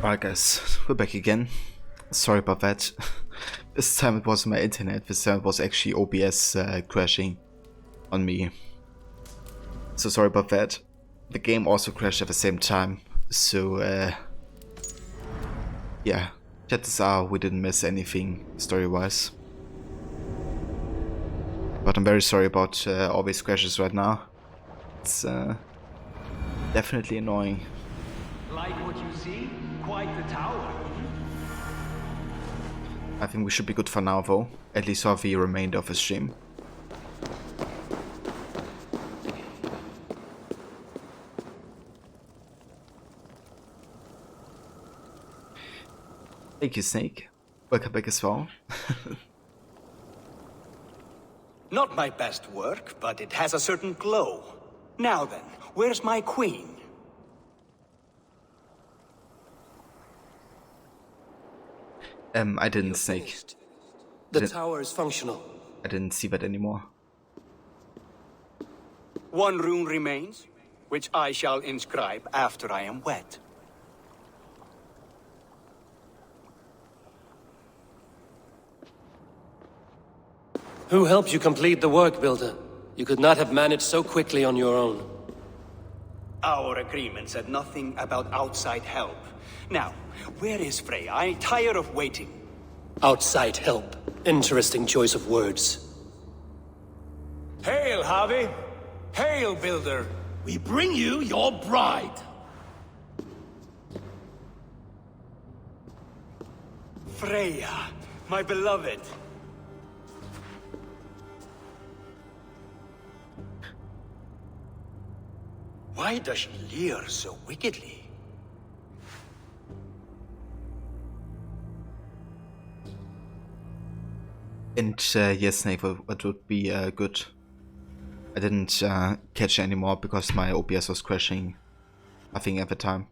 Alright guys, we're back again. Sorry about that. This time it wasn't my internet, this time it was actually OBS crashing on me. So sorry about that. The game also crashed at the same time, so yeah, chances are we didn't miss anything story-wise. But I'm very sorry about all these crashes right now. It's definitely annoying. Like what you see? Quite the tower. I think we should be good for now though, at least for the remainder of the stream. Thank you, Snake. Welcome back as well. Not my best work, but it has a certain glow. Now then, where's my queen? I didn't, Snake. The tower is functional. I didn't see that anymore. One rune remains, which I shall inscribe after I am wet. Who helped you complete the work, Builder? You could not have managed so quickly on your own. Our agreement said nothing about outside help. Now, where is Freya? I'm tired of waiting. Outside help. Interesting choice of words. Hail, Harvey! Hail, Builder! We bring you your bride! Freya, my beloved. Why does she leer so wickedly? And yes, Snake, that would be good. I didn't catch it anymore because my OBS was crashing, I think, at the time.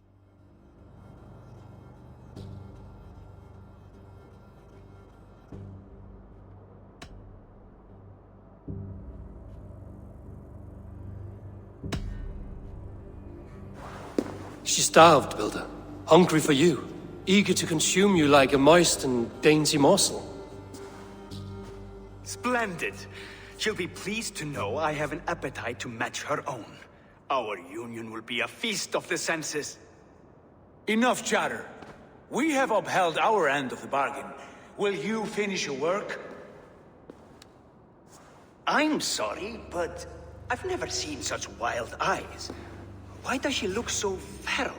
She's starved, Builder. Hungry for you. Eager to consume you like a moist and dainty morsel. Splendid. She'll be pleased to know I have an appetite to match her own. Our union will be a feast of the senses. Enough chatter. We have upheld our end of the bargain. Will you finish your work? I'm sorry, but I've never seen such wild eyes. Why does she look so feral?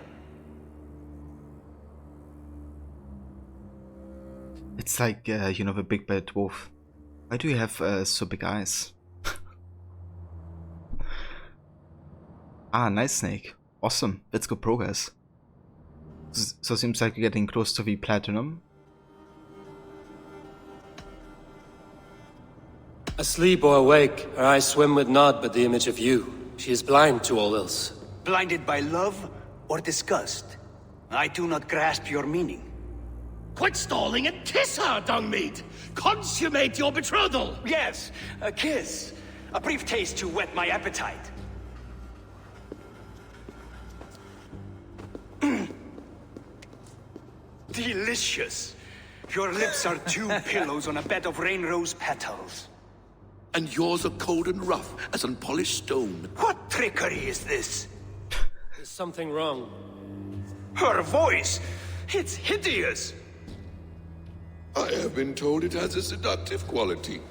It's like, you know, the big bad dwarf. Why do you have so big eyes? Ah, nice, Snake. Awesome. That's good progress. So seems like you're getting close to the platinum. Asleep or awake, her eyes swim with naught but the image of you. She is blind to all else. Blinded by love or disgust? I do not grasp your meaning. Quit stalling and kiss her, Dungmeat! Consummate your betrothal! Yes, a kiss. A brief taste to whet my appetite. Delicious. Your lips are two pillows on a bed of rain rose petals. And yours are cold and rough as unpolished stone. What trickery is this? There's something wrong. Her voice! It's hideous! I have been told it has a seductive quality.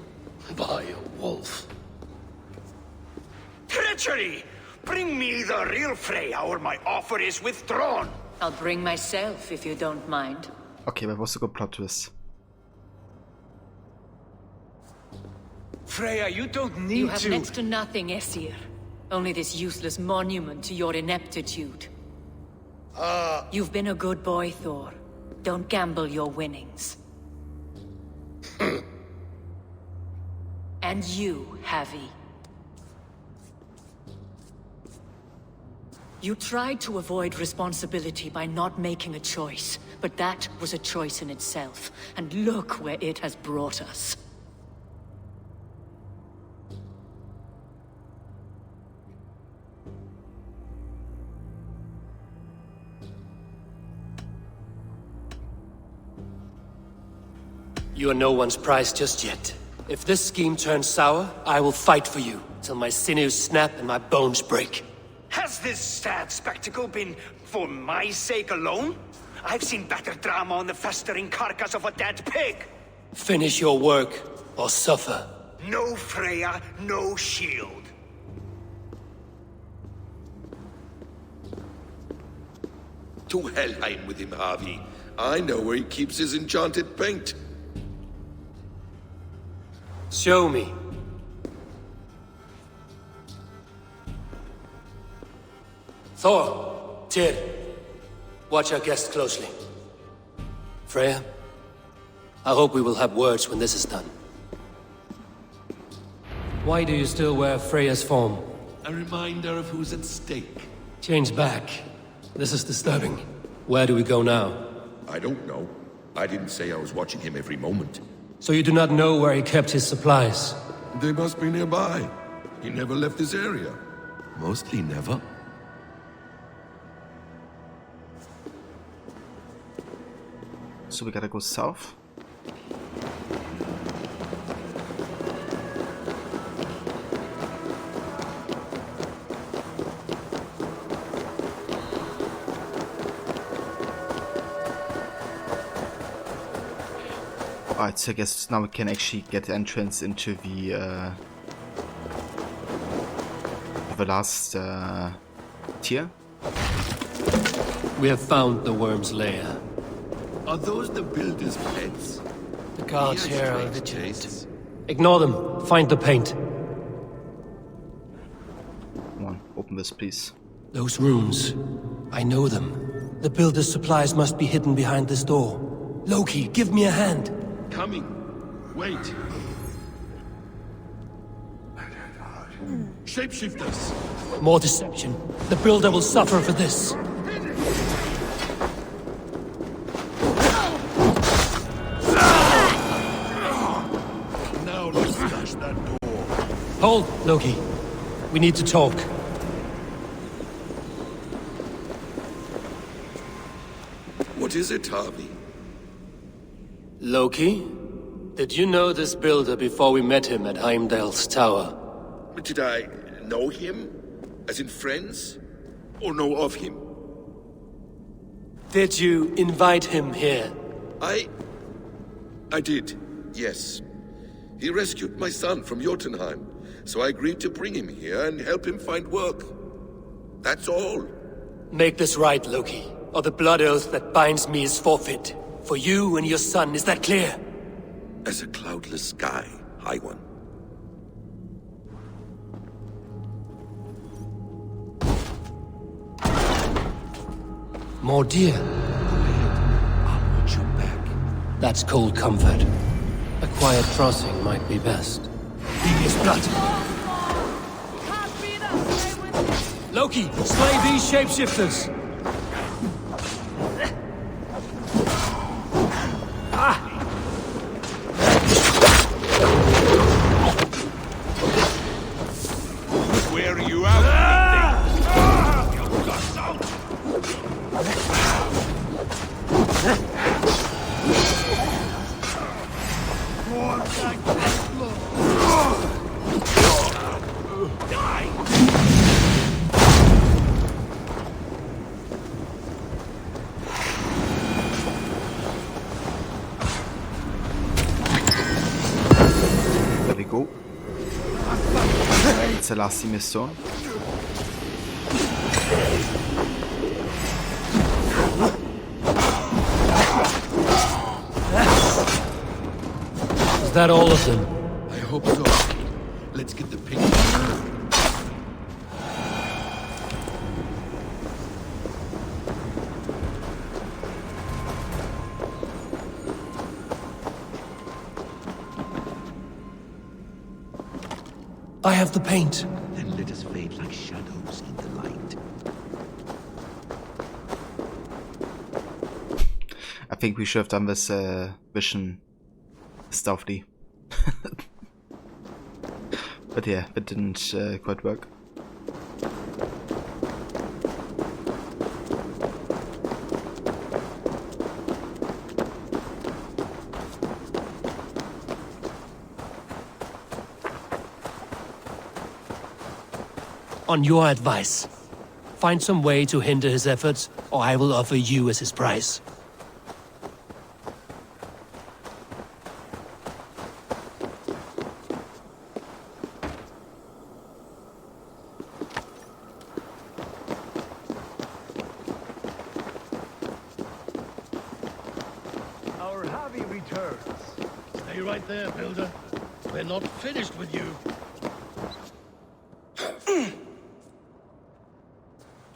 By a wolf. Treachery! Bring me the real Freya or my offer is withdrawn! I'll bring myself if you don't mind. Okay, that was a good plot twist. Freya, you don't need You have to... next to nothing, Esir. Only this useless monument to your ineptitude. You've been a good boy, Thor. Don't gamble your winnings. And you, Havi. You tried to avoid responsibility by not making a choice, but that was a choice in itself, and look where it has brought us. You are no one's prize just yet. If this scheme turns sour, I will fight for you, till my sinews snap and my bones break. Has this sad spectacle been for my sake alone? I've seen better drama on the festering carcass of a dead pig. Finish your work, or suffer. No Freya, no shield. To Helheim with him, Harvey. I know where he keeps his enchanted paint. Show me. Thor, Tyr, watch our guest closely. Freya, I hope we will have words when this is done. Why do you still wear Freya's form? A reminder of who's at stake. Change back. This is disturbing. Where do we go now? I don't know. I didn't say I was watching him every moment. So you do not know where he kept his supplies? They must be nearby. He never left this area. Mostly never. So we gotta go south. Alright, so I guess now we can actually get entrance into the last tier. We have found the worm's lair. Are those the builder's pets? The guards He has here are strange vigilant. tastes. Ignore them. Find the paint. Come on, open this, please. Those runes. I know them. The builder's supplies must be hidden behind this door. Loki, give me a hand. Coming. Wait. Shapeshifters. More deception. The builder will suffer for this. Now let's smash that door. Hold, Loki. We need to talk. What is it, Harvey? Loki? Did you know this builder before we met him at Heimdall's tower? Did I know him? As in friends? Or know of him? Did you invite him here? I did, yes. He rescued my son from Jotunheim, so I agreed to bring him here and help him find work. That's all. Make this right, Loki, or the blood oath that binds me is forfeit. For you and your son, is that clear? As a cloudless sky, High One. More deer. I'll watch your back. That's cold comfort. A quiet crossing might be best. Devious blood. Loki, slay these shapeshifters! Where are you out? There we go. It's the last mission. Is that all of them? I hope so. Let's get the picture. I have the paint. Then let us fade like shadows in the light. I think we should have done this mission stealthily. But yeah, it didn't quite work. On your advice, find some way to hinder his efforts, or I will offer you as his price. Our Javi returns. Stay right there, Builder. We're not finished with you.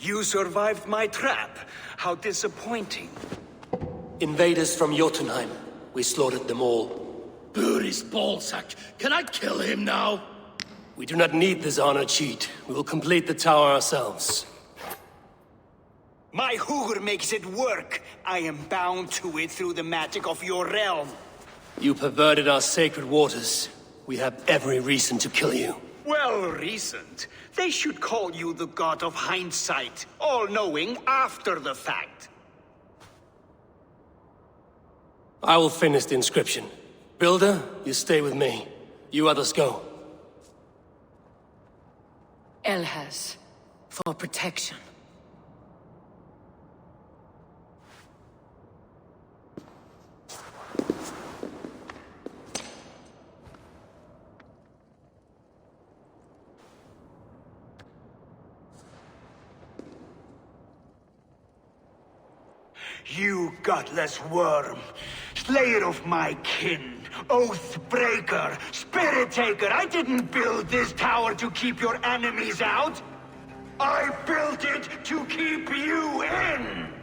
You survived my trap. How disappointing. Invaders from Jotunheim. We slaughtered them all. Buri's ballsack. Can I kill him now? We do not need this honor cheat. We will complete the tower ourselves. My Hugr makes it work. I am bound to it through the magic of your realm. You perverted our sacred waters. We have every reason to kill you. Well reasoned. They should call you the god of hindsight, all-knowing after the fact. I will finish the inscription. Builder, you stay with me. You others go. Elhas, for protection. You gutless worm, slayer of my kin, oath breaker, spirit taker, I didn't build this tower to keep your enemies out. I built it to keep you in.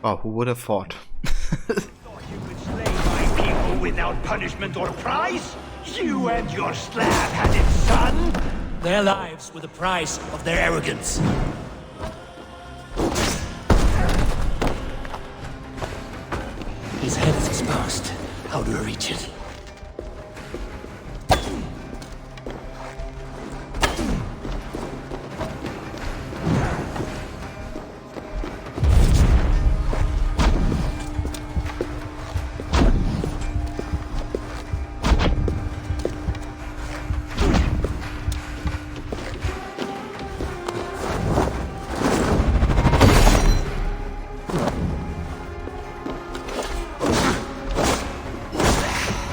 Oh, who would have thought? Thought you could slay my people without punishment or prize? You and your slab-headed son? Their lives were the price of their arrogance. His head is exposed. How do I reach it?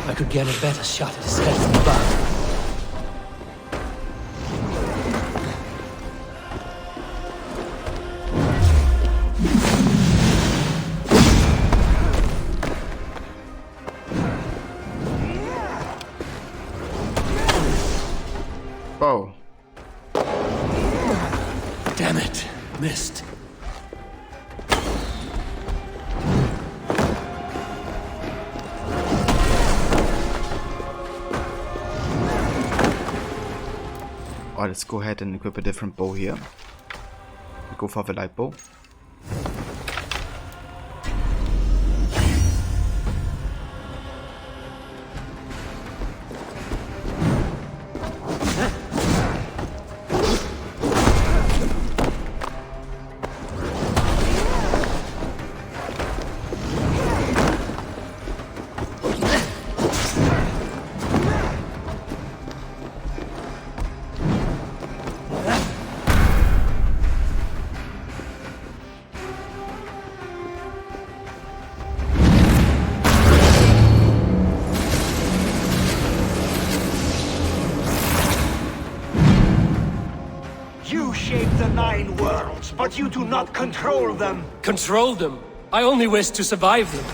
I could get a better shot at his head from above. Oh. Damn it. Missed. Oh, let's go ahead and equip a different bow here. We go for the light bow. But you do not control them. Control them? I only wish to survive them.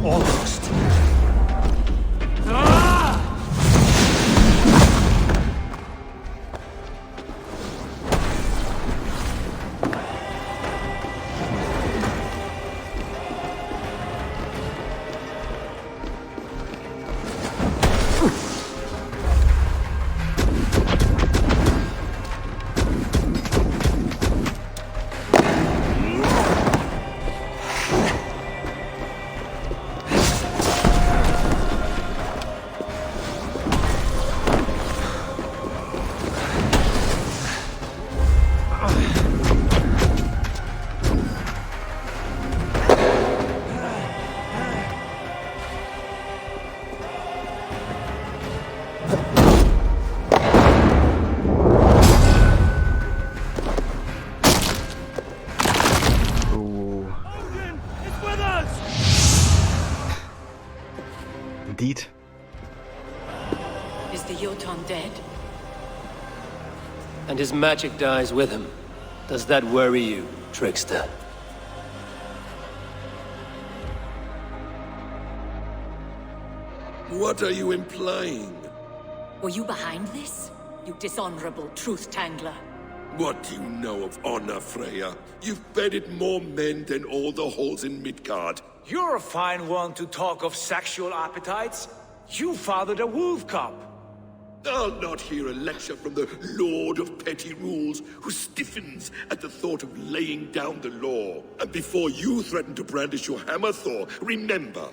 Almost. Indeed. Is the Jotun dead? And his magic dies with him. Does that worry you, trickster? What are you implying? Were you behind this? You dishonorable truth-tangler. What do you know of honor, Freya? You've bedded more men than all the halls in Midgard. You're a fine one to talk of sexual appetites. You fathered a wolf cub. I'll not hear a lecture from the Lord of Petty Rules, who stiffens at the thought of laying down the law. And before you threaten to brandish your hammer, Thor, remember,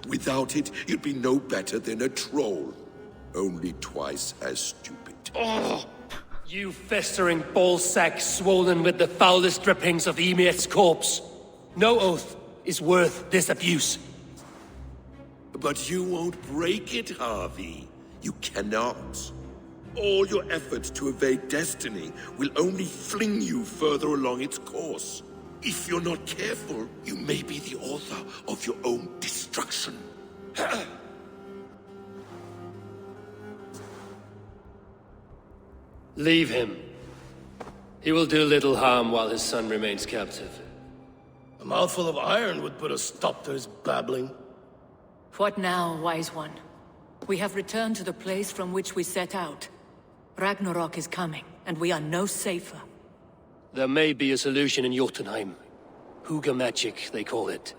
without it, you'd be no better than a troll. Only twice as stupid. Oh! You festering ballsack swollen with the foulest drippings of Ymir's corpse. No oath is worth this abuse. But you won't break it, Harvey. You cannot. All your efforts to evade destiny will only fling you further along its course. If you're not careful, you may be the author of your own destruction. Leave him. He will do little harm while his son remains captive. A mouthful of iron would put a stop to his babbling. What now, wise one? We have returned to the place from which we set out. Ragnarok is coming, and we are no safer. There may be a solution in Jotunheim. Huga magic, they call it.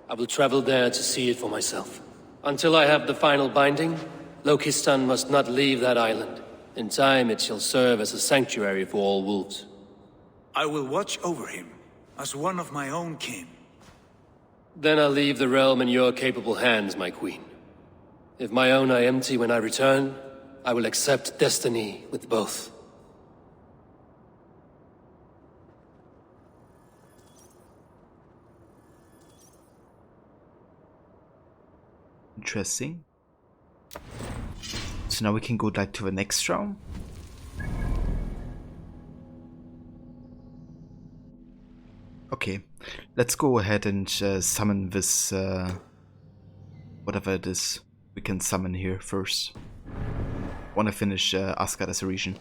I will travel there to see it for myself. Until I have the final binding, Loki's son must not leave that island. In time, it shall serve as a sanctuary for all wolves. I will watch over him, as one of my own kin. Then I'll leave the realm in your capable hands, my queen. If my own are empty when I return, I will accept destiny with both. Interesting. So now we can go like to the next round. Okay, let's go ahead and summon this, whatever it is we can summon here first. Wanna finish Asgard as a region.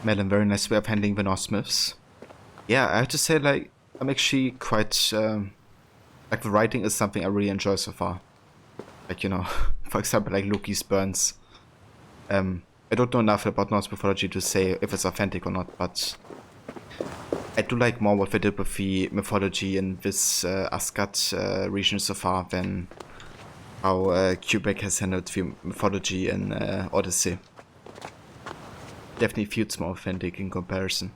Madam, very nice way of handling the Northsmiths. Yeah, I have to say, like, I'm actually quite, like, the writing is something I really enjoy so far. Like, you know, for example, like Loki's burns. I don't know enough about Norse mythology to say if it's authentic or not, but I do like more what they did with the mythology in this Asgard region so far than how Kubrick has handled the mythology in Odyssey. Definitely feels more authentic in comparison.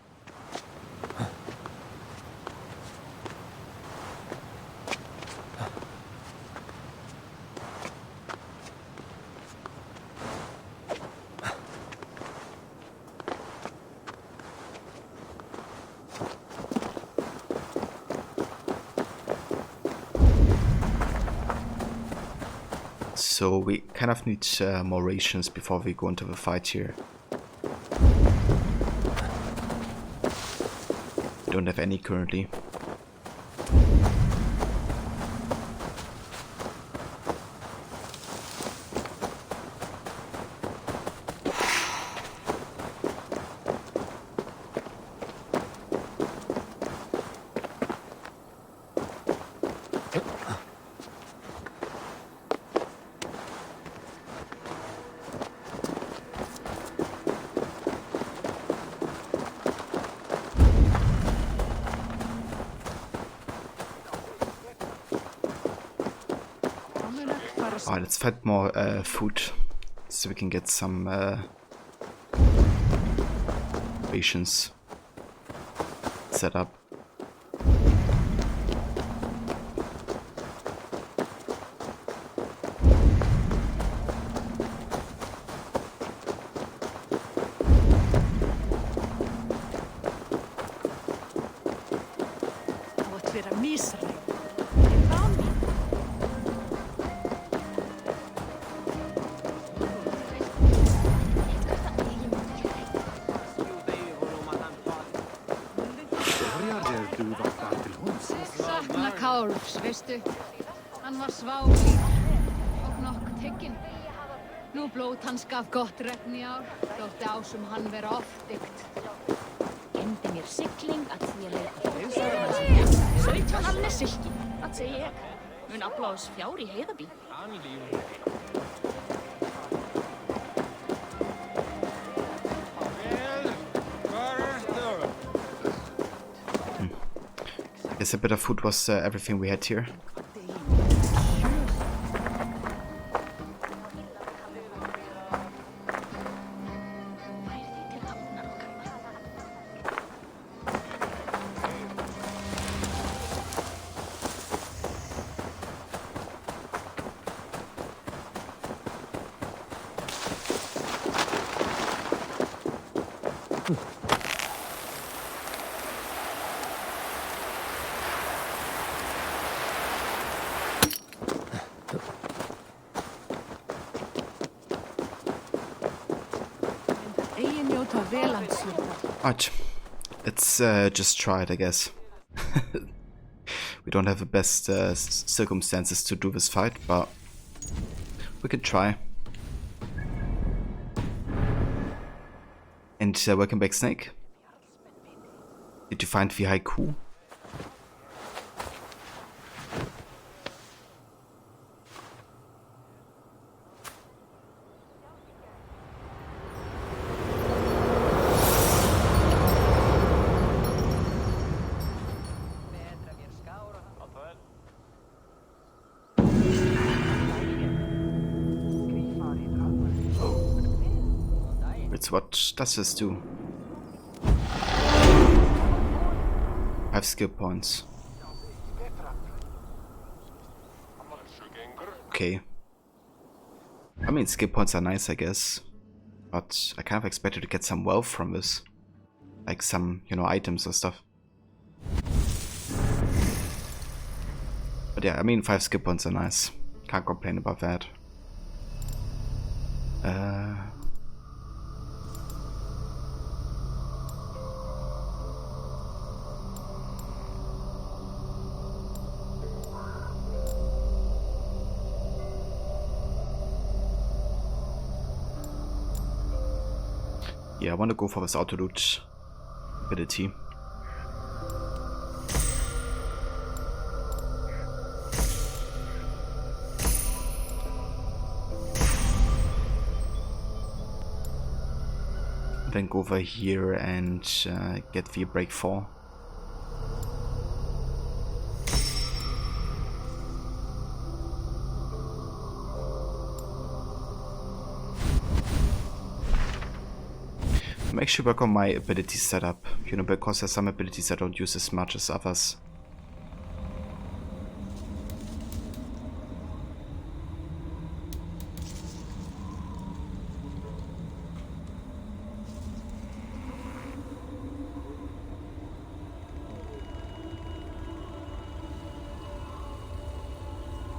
So we kind of need more rations before we go into the fight here. We don't have any currently. Alright, let's find more food so we can get some rations set up. Sakna Kálfs, veistu? Hann var sváglír og nokkuð tekinn. Nú blót hans gaf gott regn í ár, þótti ásum hann vera oft ykt. Geymdi mér sigling að því að leita frjósaðum hans. 17 alveg silki, það segi ég. Mun afla oss fjár í heiðabí. Guess a bit of food was everything we had here. Alright, let's just try it, I guess. We don't have the best circumstances to do this fight, but we could try. And welcome back, Snake. Did you find the haiku? What does this do? 5 skill points. Okay. I mean, skill points are nice, I guess. But I kind of expected to get some wealth from this. Like some, you know, items or stuff. But yeah, I mean, 5 skill points are nice. Can't complain about that. Yeah, I want to go for this auto loot ability. Then go over here and get the break 4. Make sure work on my ability setup, you know, because there's some abilities I don't use as much as others.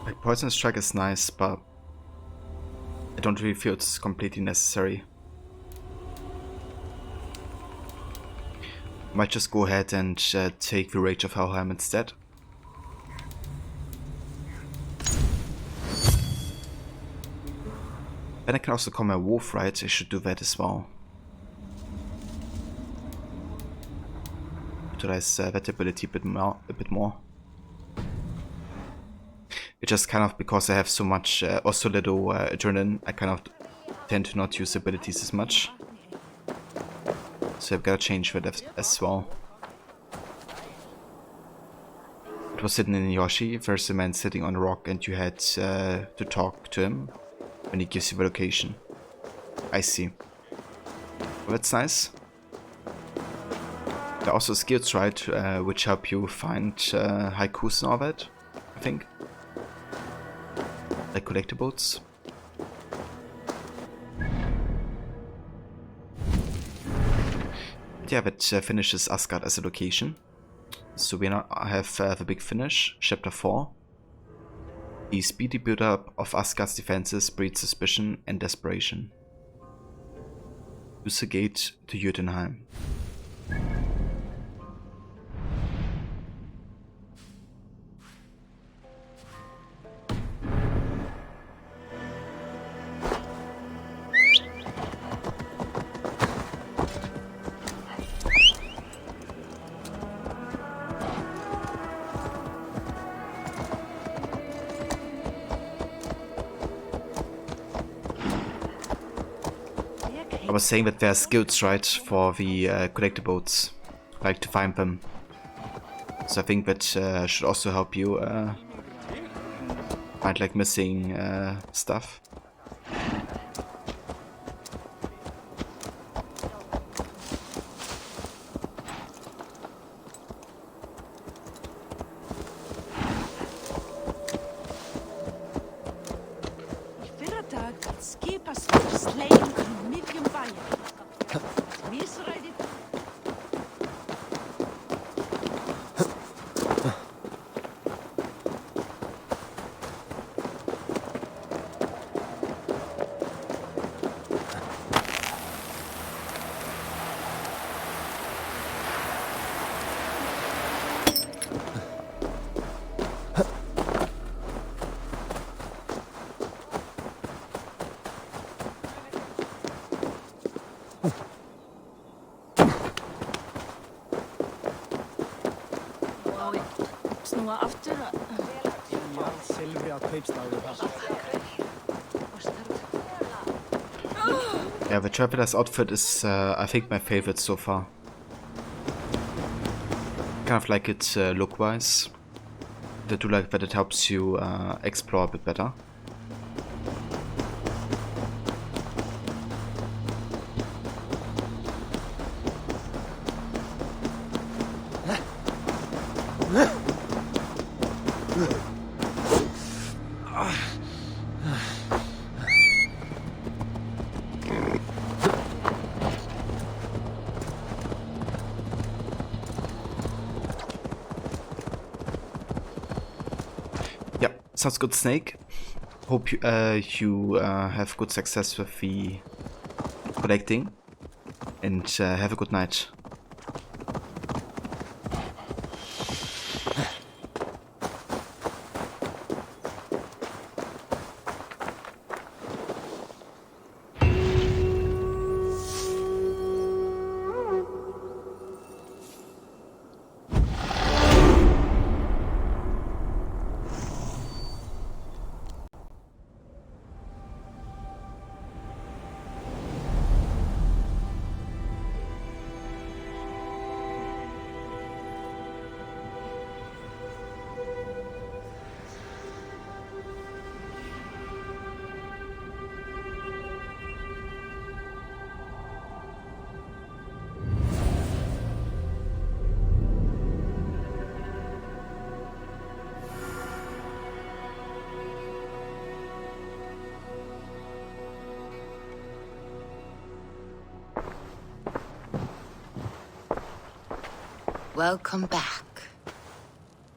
Like, Poison Strike is nice, but I don't really feel it's completely necessary. Might just go ahead and take the Rage of Valhalla instead. Then I can also call my wolf, right? I should do that as well. Utilize that ability a bit more. It's just kind of because I have so much or so little adrenaline, I kind of tend to not use abilities as much. So I've got to change that as well. It was hidden in Yoshi. There's a man sitting on a rock and you had to talk to him when he gives you the location. I see. Well, that's nice. There are also skills, right, which help you find haikus and all that, I think. Like collectibles. Yeah, that finishes Asgard as a location. So we now have the big finish, Chapter 4. The speedy build-up of Asgard's defenses breeds suspicion and desperation. Use the gate to Jotunheim. I was saying that there are skills, right, for the collectibles, like to find them. So I think that should also help you find like missing stuff. Yeah, the Traveler's outfit is, I think, my favorite so far. Kind of like it look-wise. I do like that it helps you explore a bit better. Sounds good, Snake. Hope you have good success with the collecting, and have a good night. Welcome back.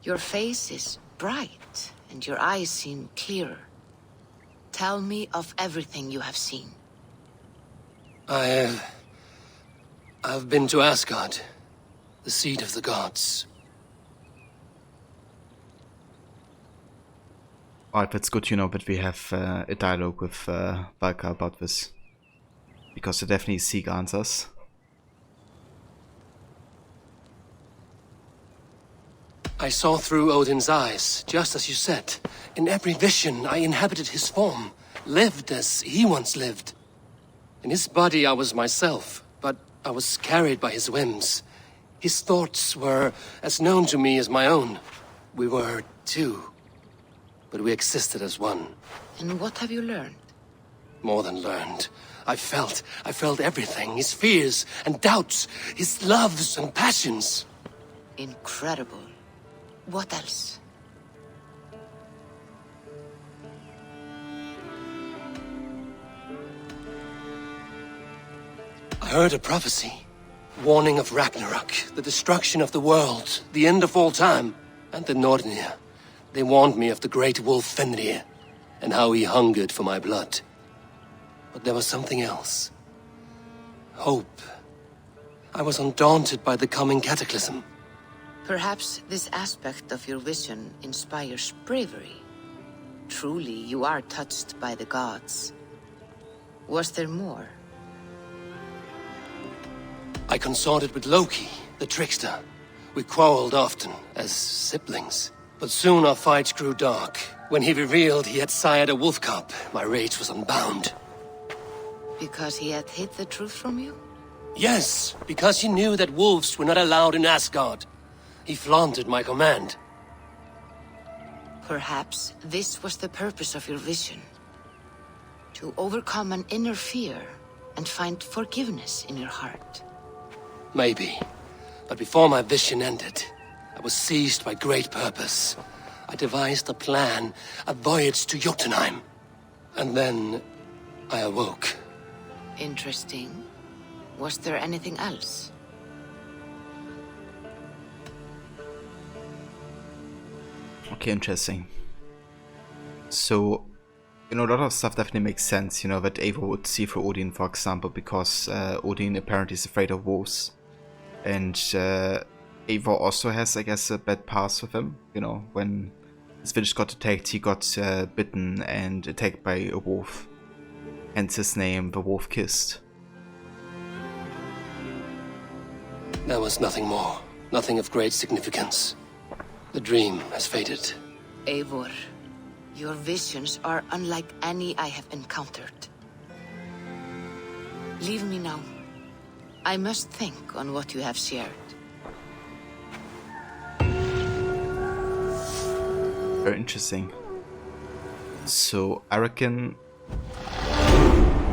Your face is bright, and your eyes seem clearer. Tell me of everything you have seen. I've been to Asgard, the seat of the gods. Alright, that's good, you know, but we have a dialogue with Valka about this. Because they definitely seek answers. I saw through Odin's eyes, just as you said. In every vision, I inhabited his form, lived as he once lived. In his body, I was myself, but I was carried by his whims. His thoughts were as known to me as my own. We were two, but we existed as one. And what have you learned? More than learned. I felt everything. His fears and doubts, his loves and passions. Incredible. What else? I heard a prophecy. Warning of Ragnarok, the destruction of the world, the end of all time. And the Nornir. They warned me of the great wolf Fenrir, and how he hungered for my blood. But there was something else. Hope. I was undaunted by the coming cataclysm. Perhaps this aspect of your vision inspires bravery. Truly, you are touched by the gods. Was there more? I consorted with Loki, the trickster. We quarreled often, as siblings. But soon our fights grew dark. When he revealed he had sired a wolf cub, my rage was unbound. Because he had hid the truth from you? Yes, because he knew that wolves were not allowed in Asgard. He flaunted my command. Perhaps this was the purpose of your vision. To overcome an inner fear and find forgiveness in your heart. Maybe. But before my vision ended, I was seized by great purpose. I devised a plan, a voyage to Jotunheim. And then I awoke. Interesting. Was there anything else? Okay, interesting. So, a lot of stuff definitely makes sense, that Eivor would see through Odin, for example, because Odin apparently is afraid of wolves. And Eivor also has, I guess, a bad past with him. When his village got attacked, he got bitten and attacked by a wolf. Hence his name, the Wolf Kissed. There was nothing more. Nothing of great significance. The dream has faded. Eivor, your visions are unlike any I have encountered. Leave me now. I must think on what you have shared. Very interesting. So, I reckon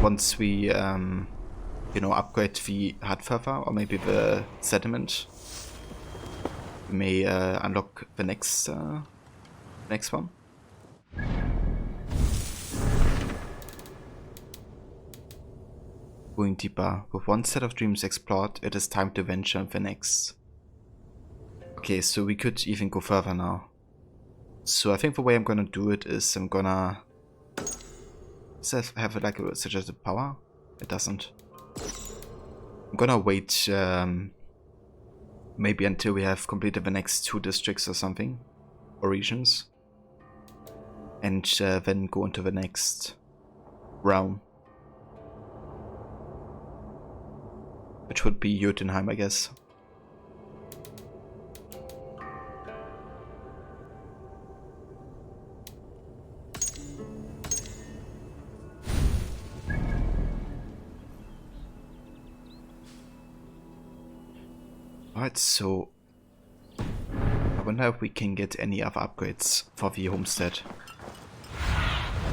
once we, upgrade the Hardfurther, or maybe the Sediment, we may unlock the next one. Going deeper. With one set of dreams explored, it is time to venture on the next. Okay, so we could even go further now. So I think the way I'm gonna do it is I'm gonna... Does it have like a suggested power? It doesn't. I'm gonna wait maybe until we have completed the next 2 districts or something. Or regions. And then go into the next realm. Which would be Jotunheim, I guess. Alright, so I wonder if we can get any other upgrades for the homestead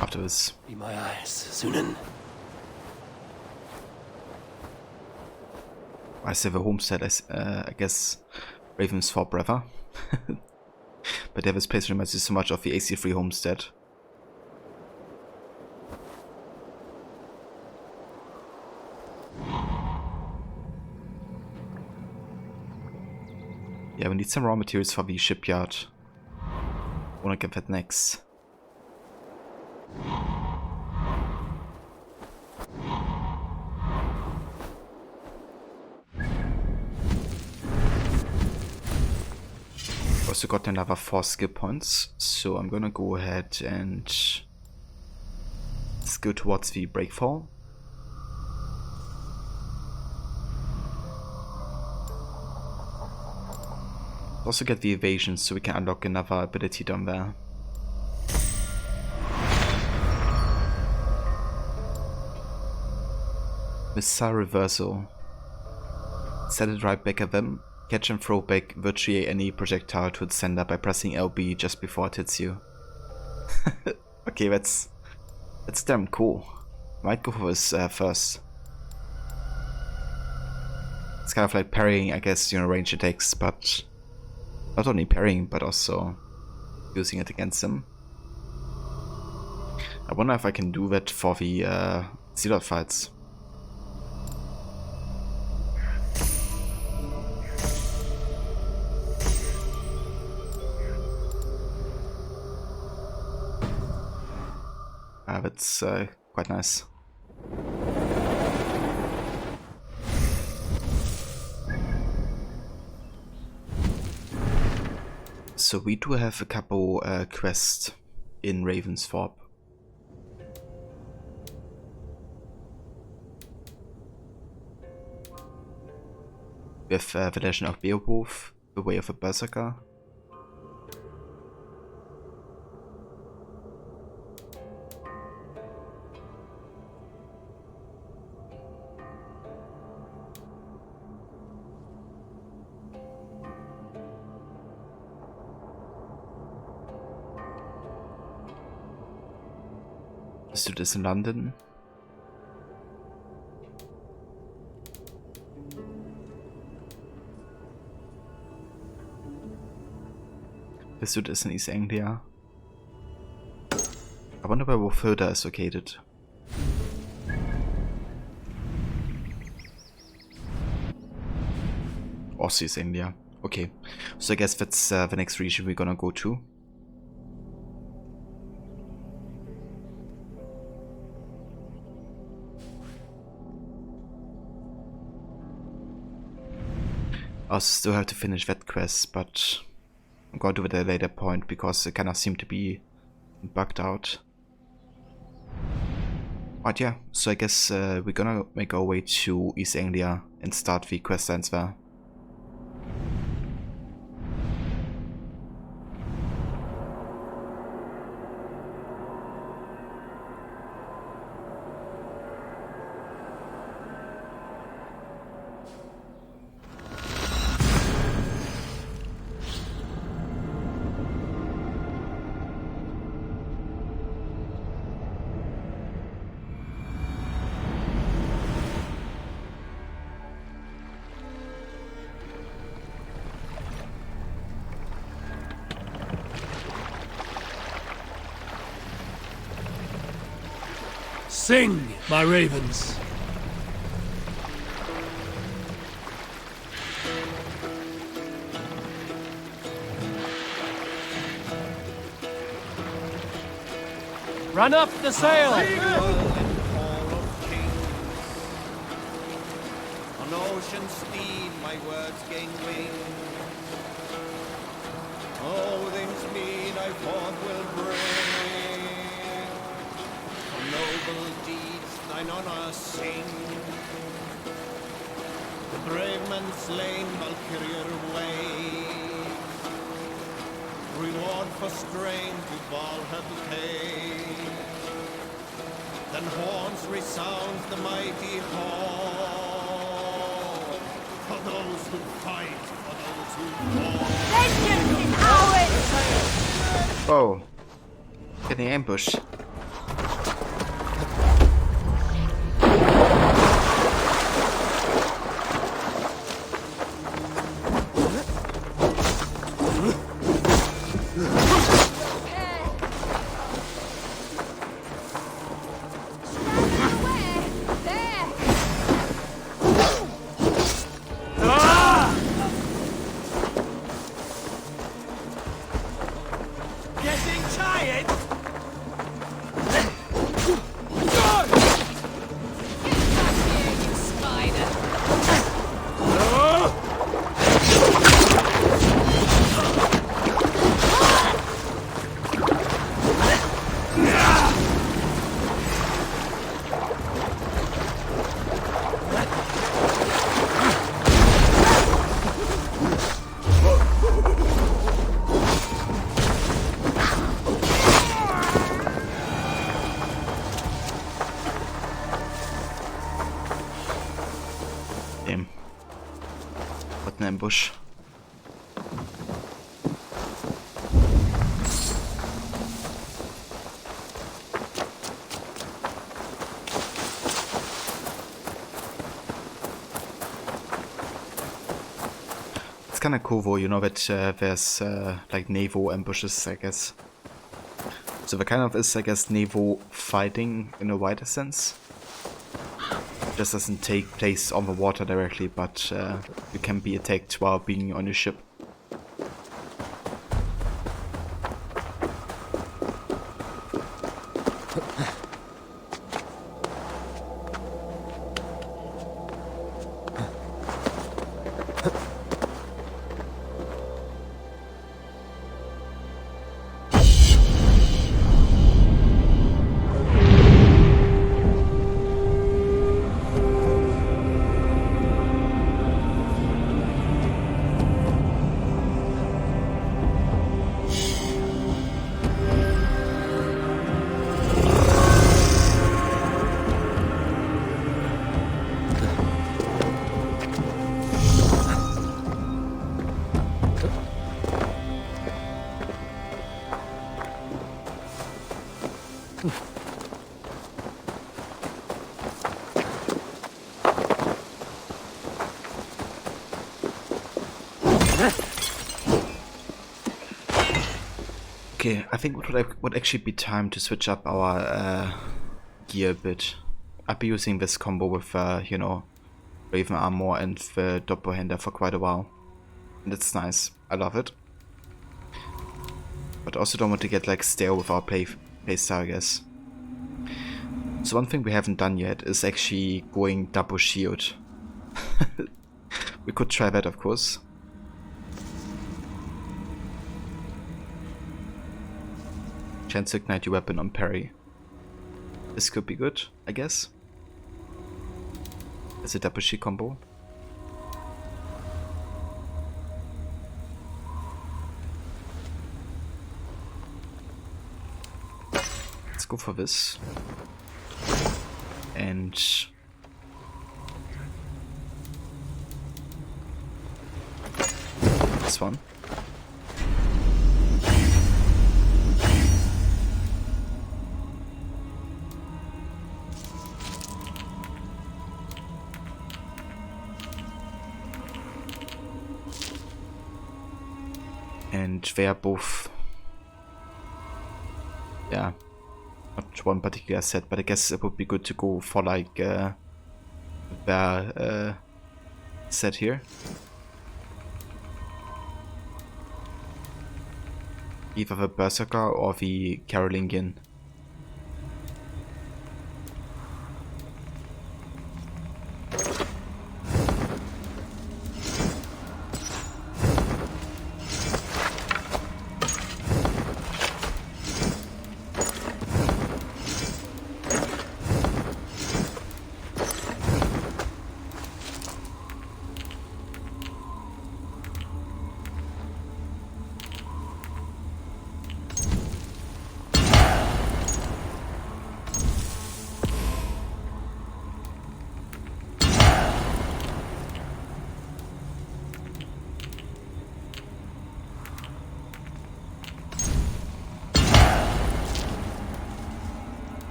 after this. Be my eyes, Sunan. I say the homestead as I guess Raven's forebrother. But yeah, this place reminds me so much of the AC3 homestead. Yeah, we need some raw materials for the shipyard. Wanna get that next. Also got another 4 skill points, so I'm gonna go ahead and let's go towards the breakfall. Also get the evasion so we can unlock another ability down there. Missile reversal. Set it right back at them. Catch and throw back virtually any projectile to its sender by pressing LB just before it hits you. Okay, that's damn cool. Might go for this first. It's kind of like parrying, I guess, you know, range attacks, but not only parrying, but also using it against them. I wonder if I can do that for the Zealot fights. That's quite nice. So we do have a couple quests in Ravensthorpe. We have the Legend of Beowulf, The Way of a Berserker. Let's do this in London. Let's do this in East Anglia. I wonder where Wolfhilda is located. Also East Anglia. Okay, so I guess that's the next region we're gonna go to. I also still have to finish that quest, but I'm going to do it at a later point because it kind of seemed to be bugged out. But yeah, so I guess we're gonna make our way to East Anglia and start the quest lines there. Sing, my ravens. Run up the sail! On ocean steed my words gain wing. All things mean I forth will bring. For noble deeds thine honor sing. The brave man slain Valkyrier way. Reward for strain to Valhalla pay. Then horns resounds the mighty hall. For those who fight, for those who fall. Vengeance is ours! Oh, getting ambushed. spot an ambush. It's kind of cool though, you know, that there's like naval ambushes, I guess. So the kind of is, I guess, naval fighting in a wider sense. Just doesn't take place on the water directly, but you can be attacked while being on your ship. Okay, I think it would actually be time to switch up our gear a bit. I've been using this combo with, you know, Raven Armor and the Doppelhander for quite a while. And it's nice. I love it. But also don't want to get like stale with our playstyle, I guess. So one thing we haven't done yet is actually going double shield. We could try that, of course. Chance to ignite your weapon on parry. This could be good, I guess. As a double shield combo. Let's go for this. And this one. And they are both, yeah, not one particular set, but I guess it would be good to go for like their set here. Either the Berserker or the Carolingian.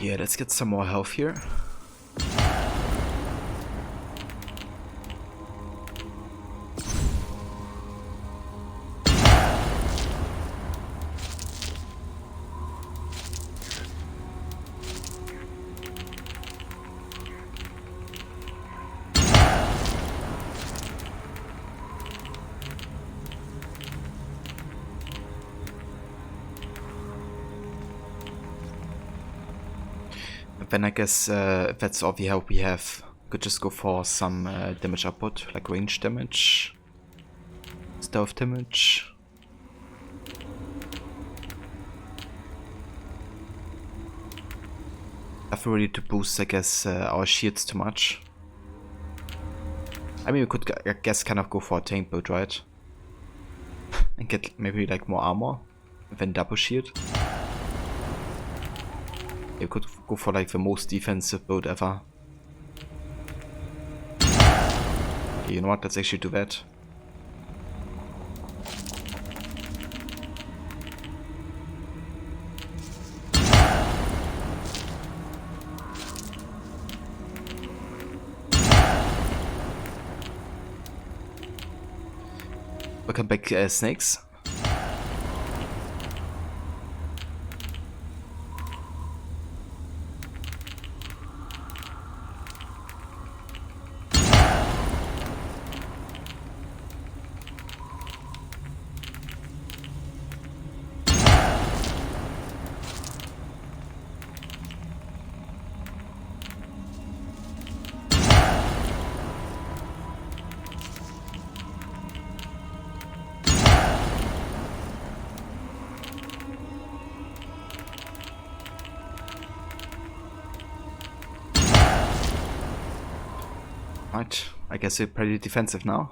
Yeah, let's get some more health here. Then I guess if that's all the help we have, could just go for some damage output, like range damage, stealth damage. Nothing really to boost, I guess, our shields too much. I mean, we could, I guess, kind of go for a tank build, right? And get maybe like more armor, and then double shield. You could go for like the most defensive build ever. Okay, you know what? Let's actually do that. Welcome back, snakes. Right, I guess we're pretty defensive now.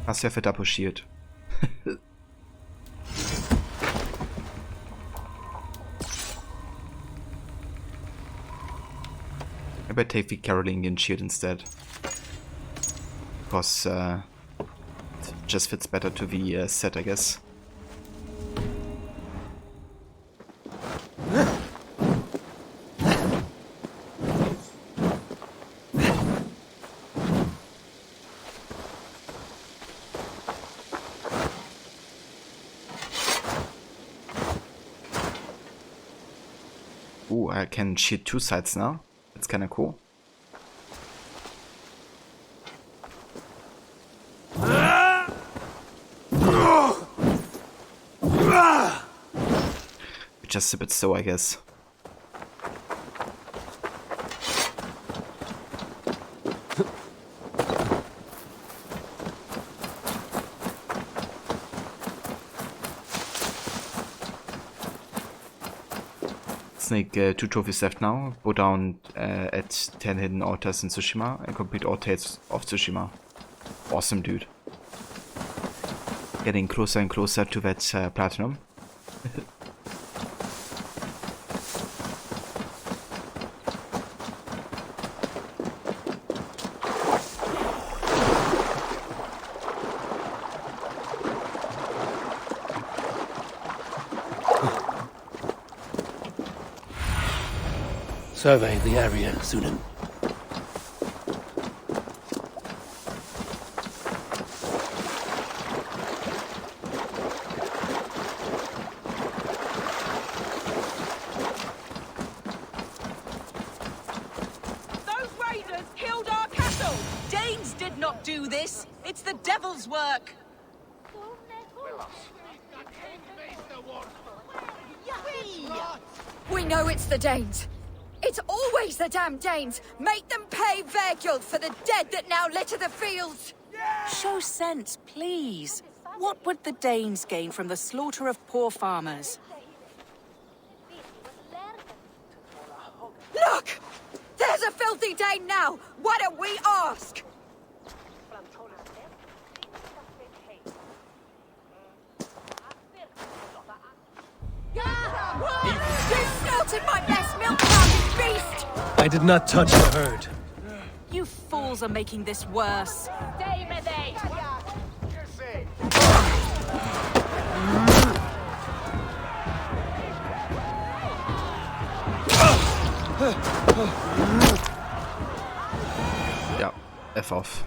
Plus you have a double shield. I better take the Carolingian shield instead. Because it just fits better to the set, I guess. Ooh, I can shield two sides now. That's kinda cool. Just a bit slow, I guess. Snake, 2 trophies left now. Go down at 10 hidden altars in Tsushima and complete all tales of Tsushima. Awesome, dude. Getting closer and closer to that platinum. Survey the area, Sunan. Those raiders killed our castle! Danes did not do this! It's the devil's work! We know it's the Danes! It's always the damn Danes! Make them pay their guilt for the dead that now litter the fields! Show sense, please. What would the Danes gain from the slaughter of poor farmers? Look! There's a filthy Dane now! Why don't we ask? You slaughtered my best milk cow, you beast! I did not touch the herd. You fools are making this worse. Yeah, F off.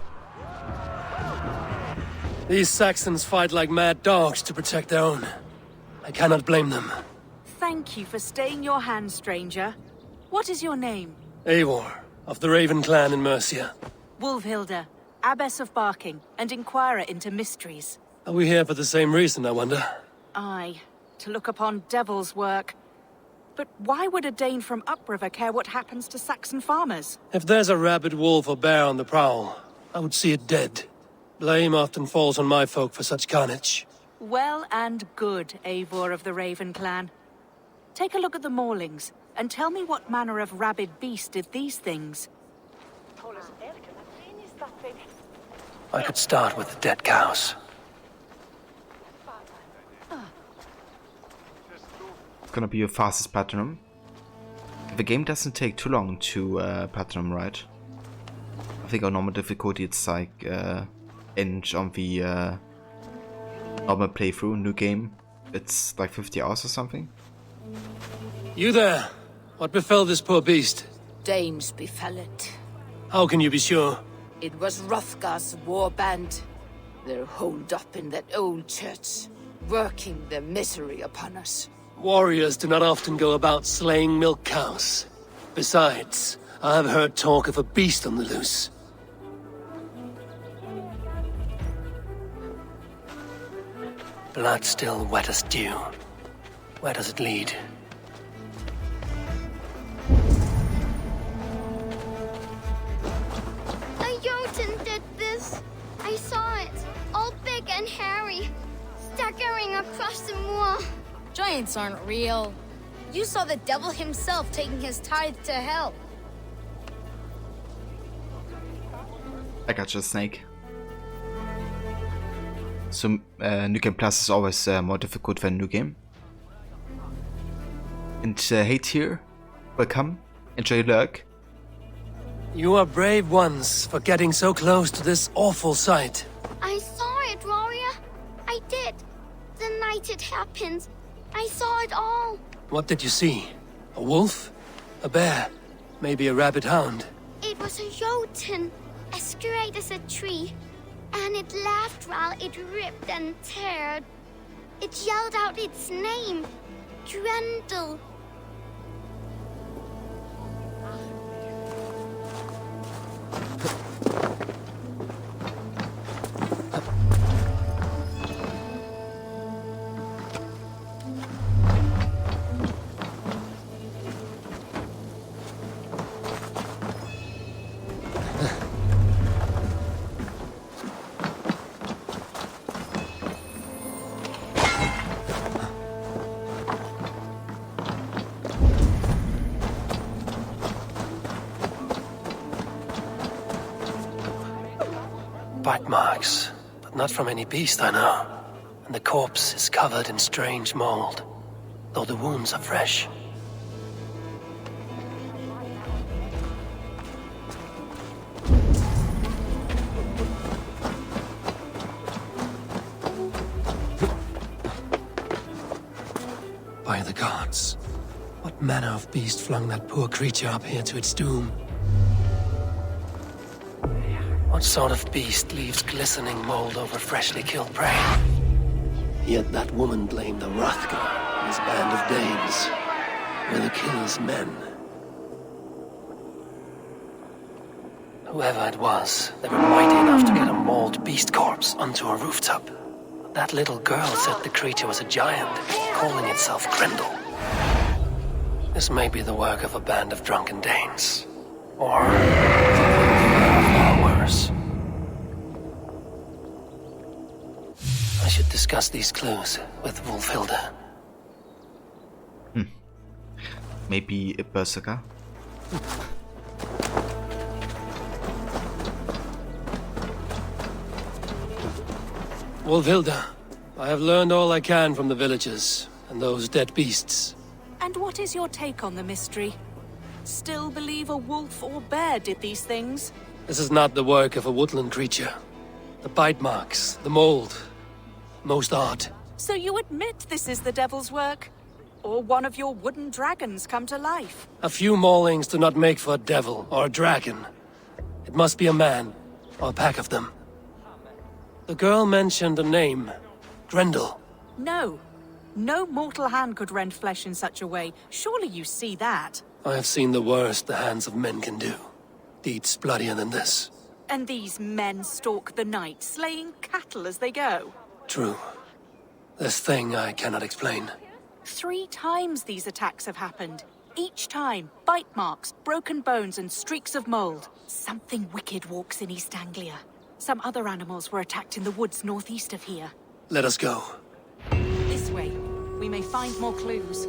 These Saxons fight like mad dogs to protect their own. I cannot blame them. Thank you for staying your hand, stranger. What is your name? Eivor, of the Raven clan in Mercia. Wolfhilda, Abbess of Barking, and Inquirer into mysteries. Are we here for the same reason, I wonder? Aye, to look upon devil's work. But why would a Dane from upriver care what happens to Saxon farmers? If there's a rabid wolf or bear on the prowl, I would see it dead. Blame often falls on my folk for such carnage. Well and good, Eivor of the Raven clan. Take a look at the maulings, and tell me what manner of rabid beast did these things. I could start with the dead cows. It's gonna be your fastest platinum. The game doesn't take too long to platinum, right? I think on normal difficulty it's like end on the normal playthrough, new game. It's like 50 hours or something. You there? What befell this poor beast? Danes befell it. How can you be sure? It was Hrothgar's war band. They're holed up in that old church, working their misery upon us. Warriors do not often go about slaying milk cows. Besides, I have heard talk of a beast on the loose. Blood still wet as dew. Where does it lead? A Jotun did this. I saw it. All big and hairy. Staggering across the moor. Giants aren't real. You saw the devil himself taking his tithe to hell. I got you, Snake. So, New Game Plus is always more difficult than New Game. And Hate here, welcome, enjoy your lurk. You are brave ones for getting so close to this awful sight. I saw it, warrior. I did. The night it happened. I saw it all. What did you see? A wolf? A bear? Maybe a rabid hound? It was a Jotun, as straight as a tree. And it laughed while it ripped and teared. It yelled out its name, Grendel. Bite marks, but not from any beast I know. And the corpse is covered in strange mold, though the wounds are fresh. By the gods, what manner of beast flung that poor creature up here to its doom? What sort of beast leaves glistening mold over freshly killed prey? Yet that woman blamed the Hrothgar and his band of Danes were the killer's men. Whoever it was, they were mighty enough to get a mauled beast corpse onto a rooftop. That little girl said the creature was a giant, calling itself Grendel. This may be the work of a band of drunken Danes. Or far worse. I should discuss these clues with Wulfhilda. Maybe a berserker? Wulfhilda, I have learned all I can from the villagers and those dead beasts. And what is your take on the mystery? Still believe a wolf or bear did these things? This is not the work of a woodland creature. The bite marks, the mold, most art. So you admit this is the devil's work? Or one of your wooden dragons come to life? A few maulings do not make for a devil or a dragon. It must be a man, or a pack of them. The girl mentioned a name, Grendel. No. No mortal hand could rend flesh in such a way. Surely you see that. I have seen the worst the hands of men can do. Deeds bloodier than this. And these men stalk the night, slaying cattle as they go. True. This thing I cannot explain. 3 times these attacks have happened. Each time, bite marks, broken bones, and streaks of mold. Something wicked walks in East Anglia. Some other animals were attacked in the woods northeast of here. Let us go. This way. We may find more clues.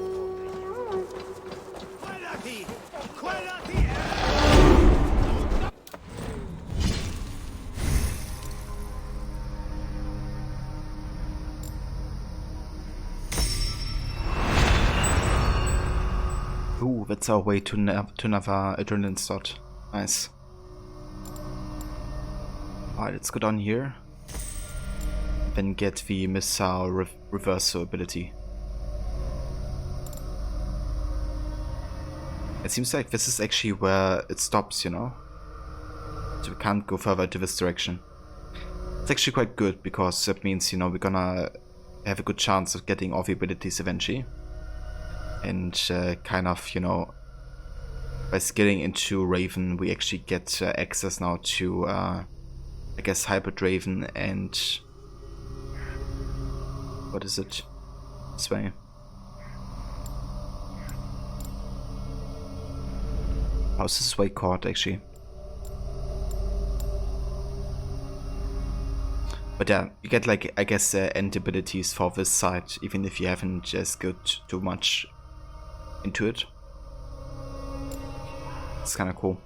Ooh, that's our way to another adrenaline slot. Nice. Alright, let's go down here. Then get the missile reversal ability. It seems like this is actually where it stops, you know? So we can't go further to this direction. It's actually quite good, because that means, you know, we're gonna have a good chance of getting all the abilities eventually. And kind of, you know, by scaling into Raven, we actually get access now to, I guess, Hybrid Raven and... what is it? This way. How's this way called, actually? But yeah, you get, like, I guess, end abilities for this side, even if you haven't just got too much into it. It's kind of cool.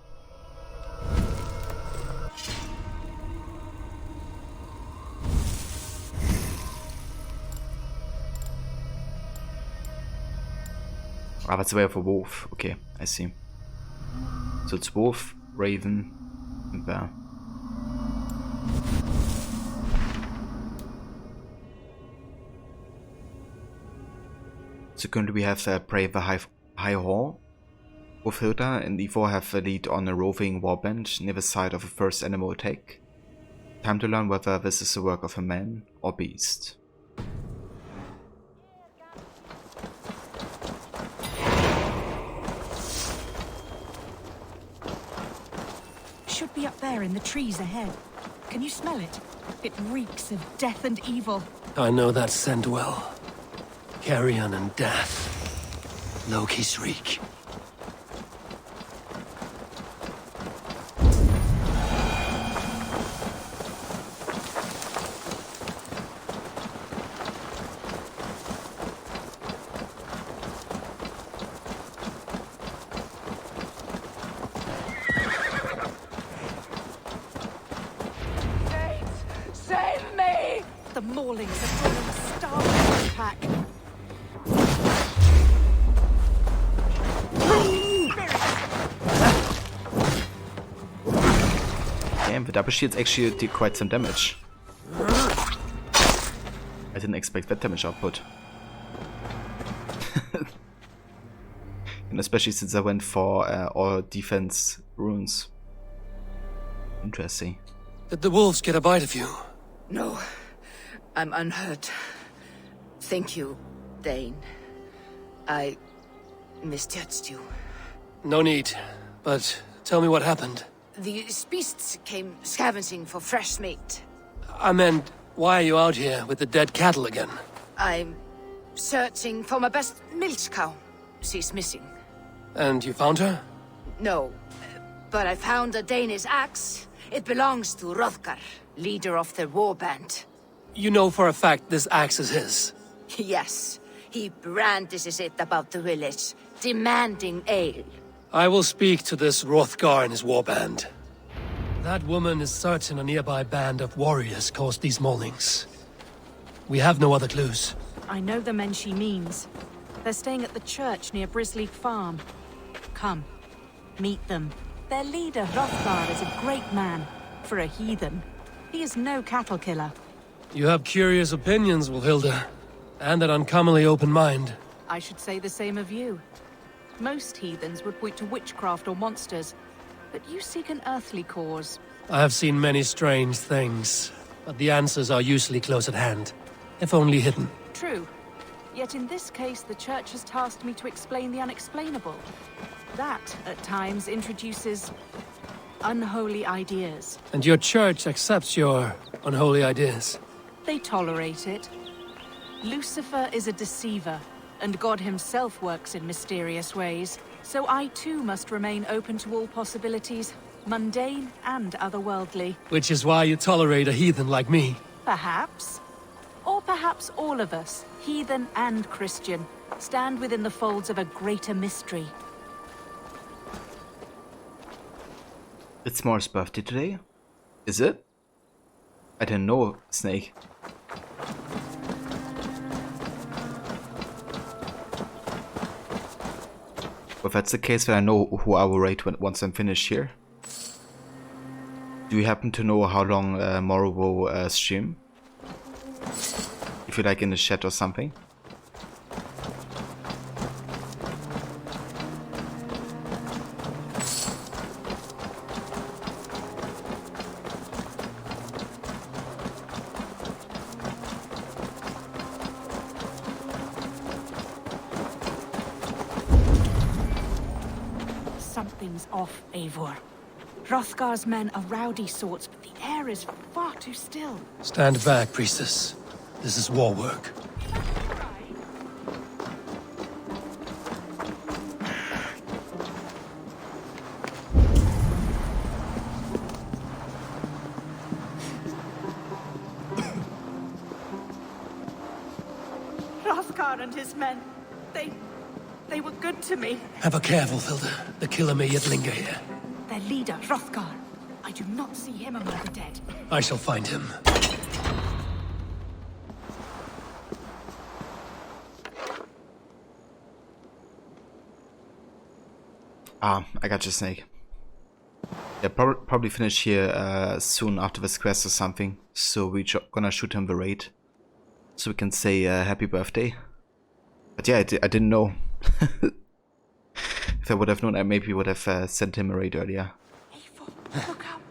Ah, that's the way of a wolf. Okay, I see. So it's wolf, raven, and bear. So currently we have Brave the High Hall. Both Hilda and Ivor have the lead on a roving warband near the site of a first animal attack. Time to learn whether this is the work of a man or beast. Should be up there in the trees ahead. Can you smell it? It reeks of death and evil. I know that scent well. Carrion and death. Loki's reek. Save me! The Maulings have drawn a starving pack. Damn, the double shields actually did quite some damage. I didn't expect that damage output. And especially since I went for all defense runes. Interesting. Did the wolves get a bite of you? No, I'm unhurt. Thank you, Dane. I misjudged you. No need, but tell me what happened. These beasts came scavenging for fresh meat. I meant, why are you out here with the dead cattle again? I'm searching for my best milch cow. She's missing. And you found her? No, but I found a Danish axe. It belongs to Hrothgar, leader of the warband. You know for a fact this axe is his? Yes, he brandishes it about the village, demanding ale. I will speak to this Hrothgar and his warband. That woman is certain a nearby band of warriors caused these maulings. We have no other clues. I know the men she means. They're staying at the church near Brisleek Farm. Come, meet them. Their leader, Hrothgar, is a great man. For a heathen. He is no cattle killer. You have curious opinions, Wolfhilda. And an uncommonly open mind. I should say the same of you. Most heathens would point to witchcraft or monsters, but you seek an earthly cause. I have seen many strange things, but the answers are usually close at hand, if only hidden. True. Yet in this case, the Church has tasked me to explain the unexplainable. That, at times, introduces unholy ideas. And your Church accepts your unholy ideas? They tolerate it. Lucifer is a deceiver, and God himself works in mysterious ways. So I too must remain open to all possibilities, mundane and otherworldly. Which is why you tolerate a heathen like me. Perhaps. Or perhaps all of us, heathen and Christian, stand within the folds of a greater mystery. It's Mor's birthday today? Is it? I didn't know, Snake. if that's the case, then I know who I will raid once I'm finished here. Do you happen to know how long Moro will stream? If you like in the chat or something. Something's off, Eivor. Hrothgar's men are rowdy sorts, but the air is far too still. Stand back, priestess. This is war work. Hrothgar and his men, they were good to me. Have a careful, Hilda. The killer may yet linger here. Their leader, Hrothgar. I do not see him among the dead. I shall find him. I got your snake. Yeah, probably finish here soon after this quest or something. So we're gonna shoot him the raid. So we can say happy birthday. But yeah, I didn't know. If I would have known, I maybe would have sent him a raid earlier. Look out!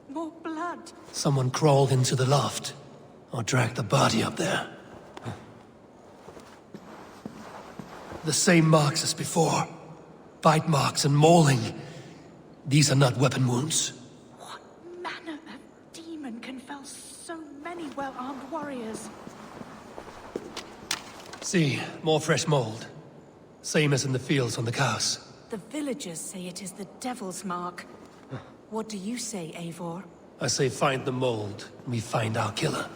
More blood! Someone crawled into the loft. Or dragged the body up there. The same marks as before. Bite marks and mauling. These are not weapon wounds. What manner of demon can fell so many well-armed warriors? See, more fresh mold. Same as in the fields on the cows. The villagers say it is the devil's mark. What do you say, Eivor? I say find the mold, and we find our killer.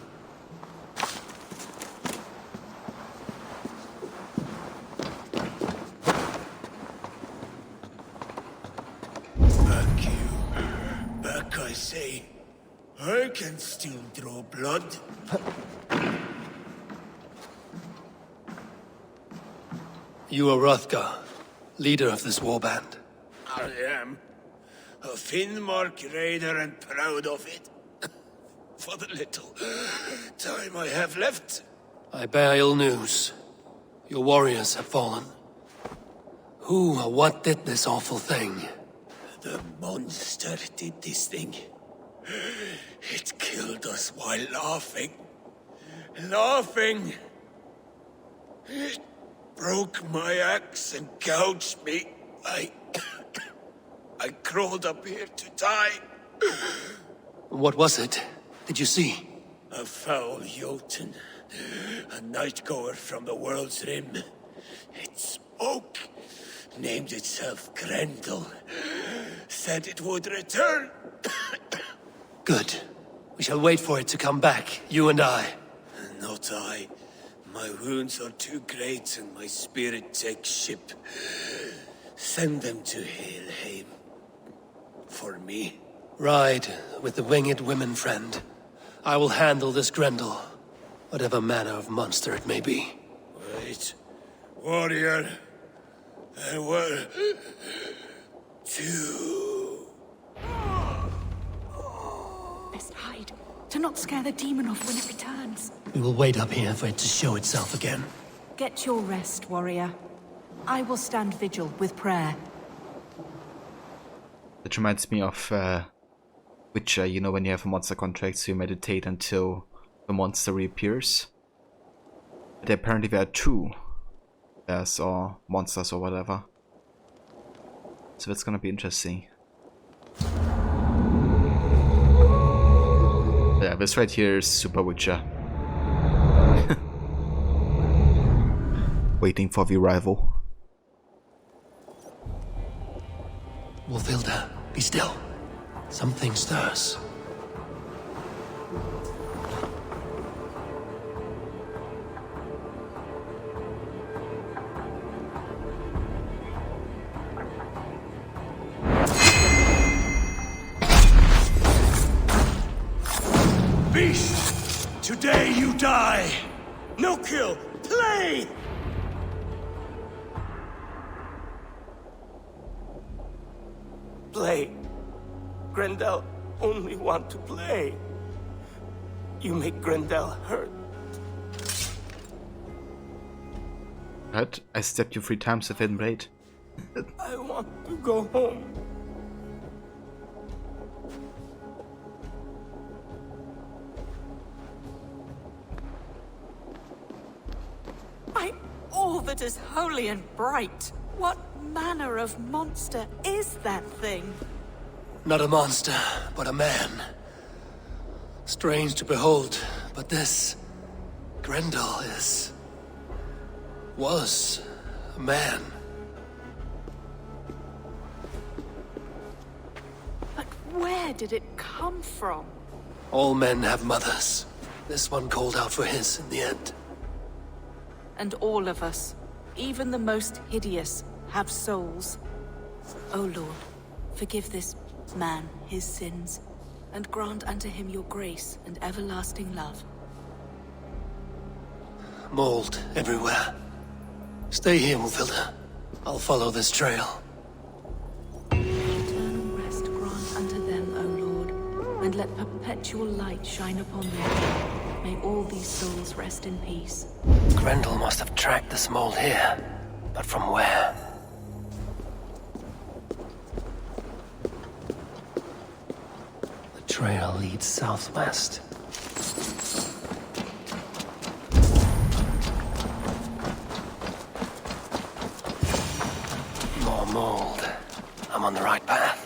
Back you. Back, I say. I can still draw blood. You are Hrothgar, leader of this warband. I am. A Finnmark raider and proud of it. For the little time I have left. I bear ill news. Your warriors have fallen. Who or what did this awful thing? The monster did this thing. It killed us while laughing. Laughing! It broke my axe and gouged me. I crawled up here to die. What was it? Did you see? A foul Jotun. A nightgoer from the world's rim. It spoke. Named itself Grendel. Said it would return. Good. We shall wait for it to come back, you and I. Not I. My wounds are too great and my spirit takes ship. Send them to Helheim. For me. Ride with the winged women, friend. I will handle this Grendel, whatever manner of monster it may be. Wait. Warrior. There were... two. Best hide, to not scare the demon off when it returns. We will wait up here for it to show itself again. Get your rest, warrior. I will stand vigil with prayer. That reminds me of Witcher, you know, when you have a monster contract, so you meditate until the monster reappears. But apparently there are two bears or monsters or whatever. So that's gonna be interesting. Yeah, this right here is Super Witcher. Waiting for the arrival. Wolfhilda, be still. Something stirs. Beast! Today you die! No kill! Play! play. Grendel only want to play. You make Grendel hurt. What? I stabbed you 3 times with hidden blade. I want to go home. By all that is holy and bright, what manner of monster is that thing? Not a monster, but a man. Strange to behold, but this Grendel was a man. But where did it come from? All men have mothers. This one called out for his in the end. And all of us, even the most hideous, have souls. O Lord, forgive this man his sins, and grant unto him your grace and everlasting love. Mold everywhere. Stay here, Mufilda. I'll follow this trail. Eternal rest grant unto them, O Lord, and let perpetual light shine upon them. May all these souls rest in peace. Grendel must have tracked this mold here, but from where? The trail leads southwest. More mold. I'm on the right path.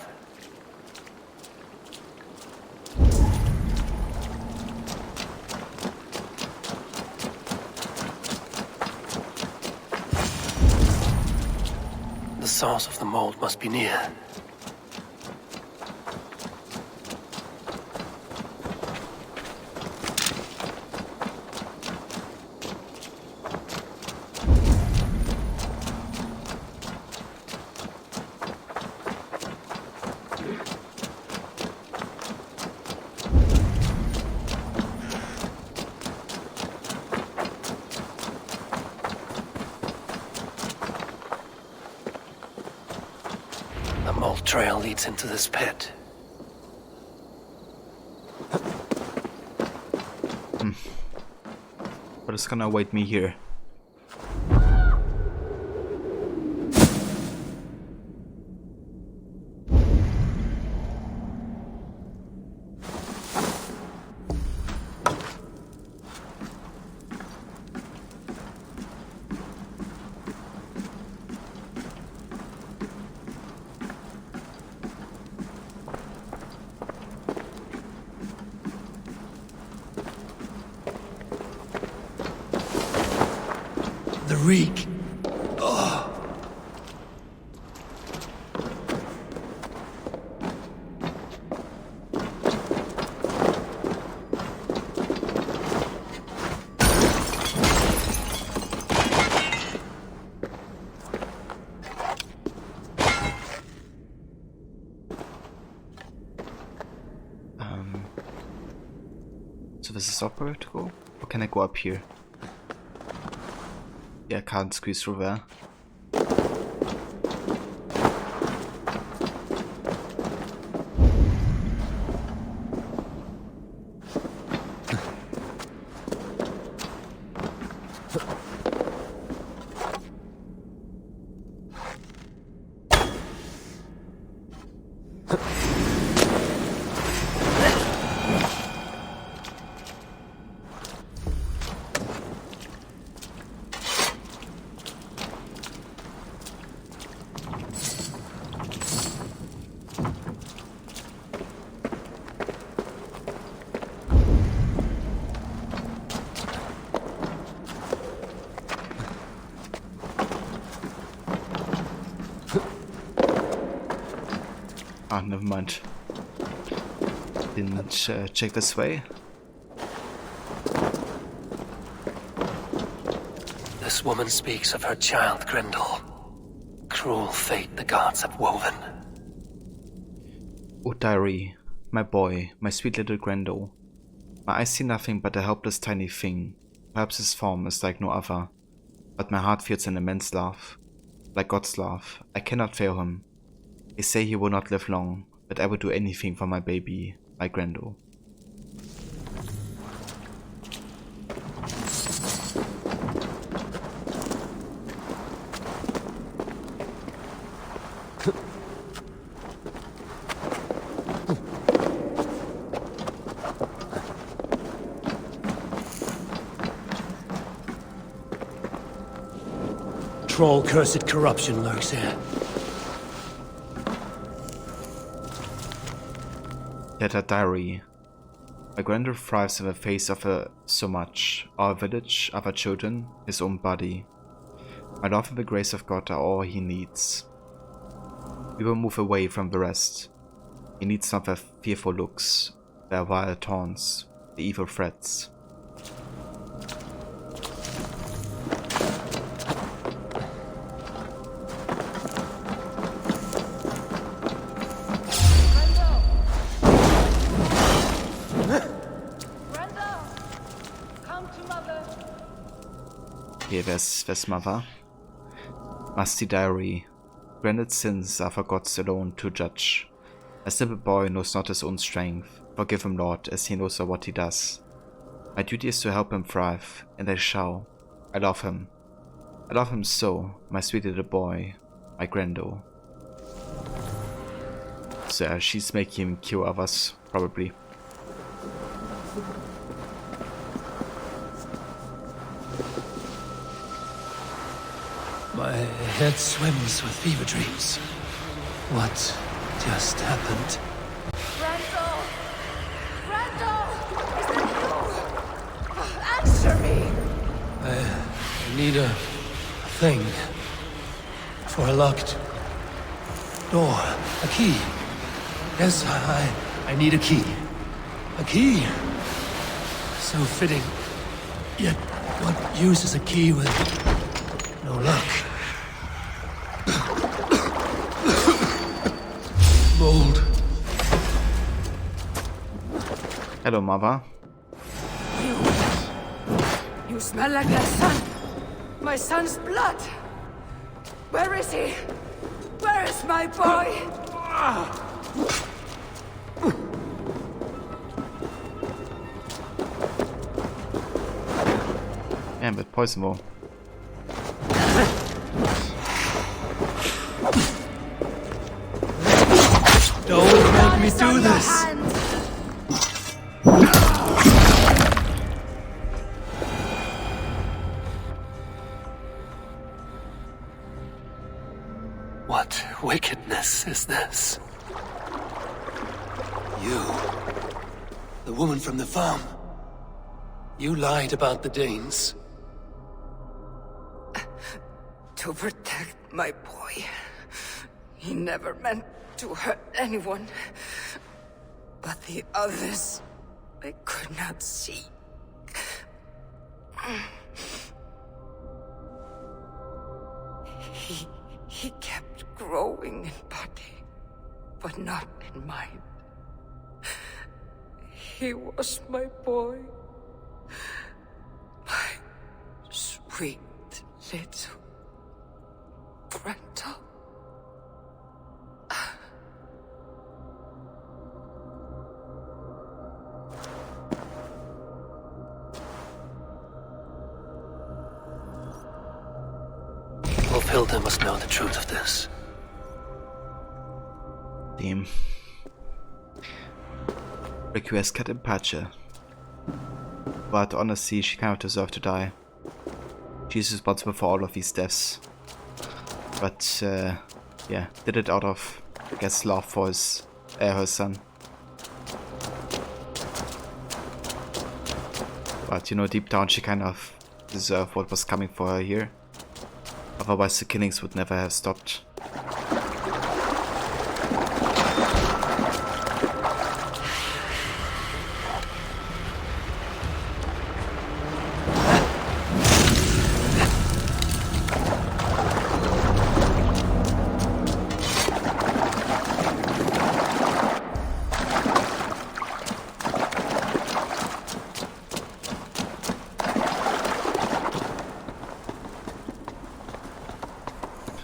The source of the mold must be near. The mold trail leads into this pit. But it's gonna await me here. The reek. Oh. So this is up where to go? Or can I go up here? Yeah, I can't squeeze through there. Ah, never mind. Didn't check this way. This woman speaks of her child, Grendel. Cruel fate the gods have woven. Oh, diary, my boy, my sweet little Grendel. My eyes see nothing but a helpless tiny thing. Perhaps his form is like no other, but my heart feels an immense love. Like God's love, I cannot fail him. They say he will not live long, but I would do anything for my baby, my Grando. Troll cursed corruption lurks here. Letter diary. My Grando thrives in the face of so much. Our village, our children, his own body. My love and the grace of God are all he needs. We will move away from the rest. He needs not their fearful looks, their vile taunts, the evil threats. Okay, there's mother. Musty diary. Granted sins are for gods alone to judge. A simple boy knows not his own strength. Forgive him, Lord, as he knows not what he does. My duty is to help him thrive, and I shall. I love him. I love him so, my sweet little boy, my Grando. So yeah, she's making him kill others, probably. My head swims with fever dreams. What just happened? Randall! Randall! Is that you? Answer me! I need a thing. For a locked door. A key. Yes, I need a key. A key. So fitting. Yet, what use is a key with no luck? Mold. Hello, mother. You smell like my son. My son's blood. Where is he? Where is my boy? Yeah, but poison ball. Don't make me do this! What wickedness is this? You, the woman from the farm. You lied about the Danes. To protect my boy. He never meant to hurt anyone. But the others, I could not see. He kept growing in body, but not in mind. He was my boy. My sweet little Grando. Hilda must know the truth of this. Damn. Request cut in Pace. But honestly, she cannot deserve to die. She's responsible for all of these deaths. But, yeah, did it out of, I guess, love for her son. But, you know, deep down she kind of deserved what was coming for her here. Otherwise the killings would never have stopped.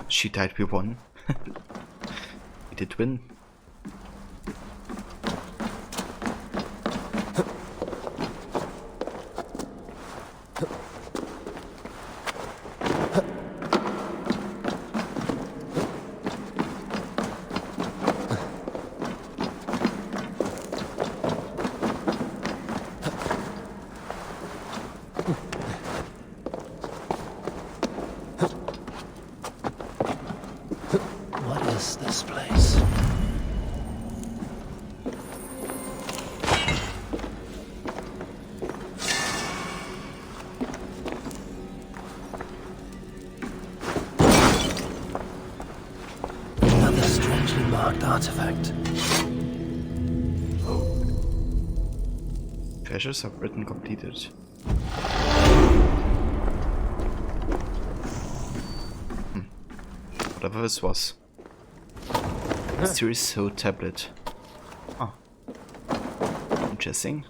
She died, we won. We did win. What is this place? Another strangely marked artifact. Treasures are written completed. Whatever this was. Mysterious Soul tablet. Oh. Interesting.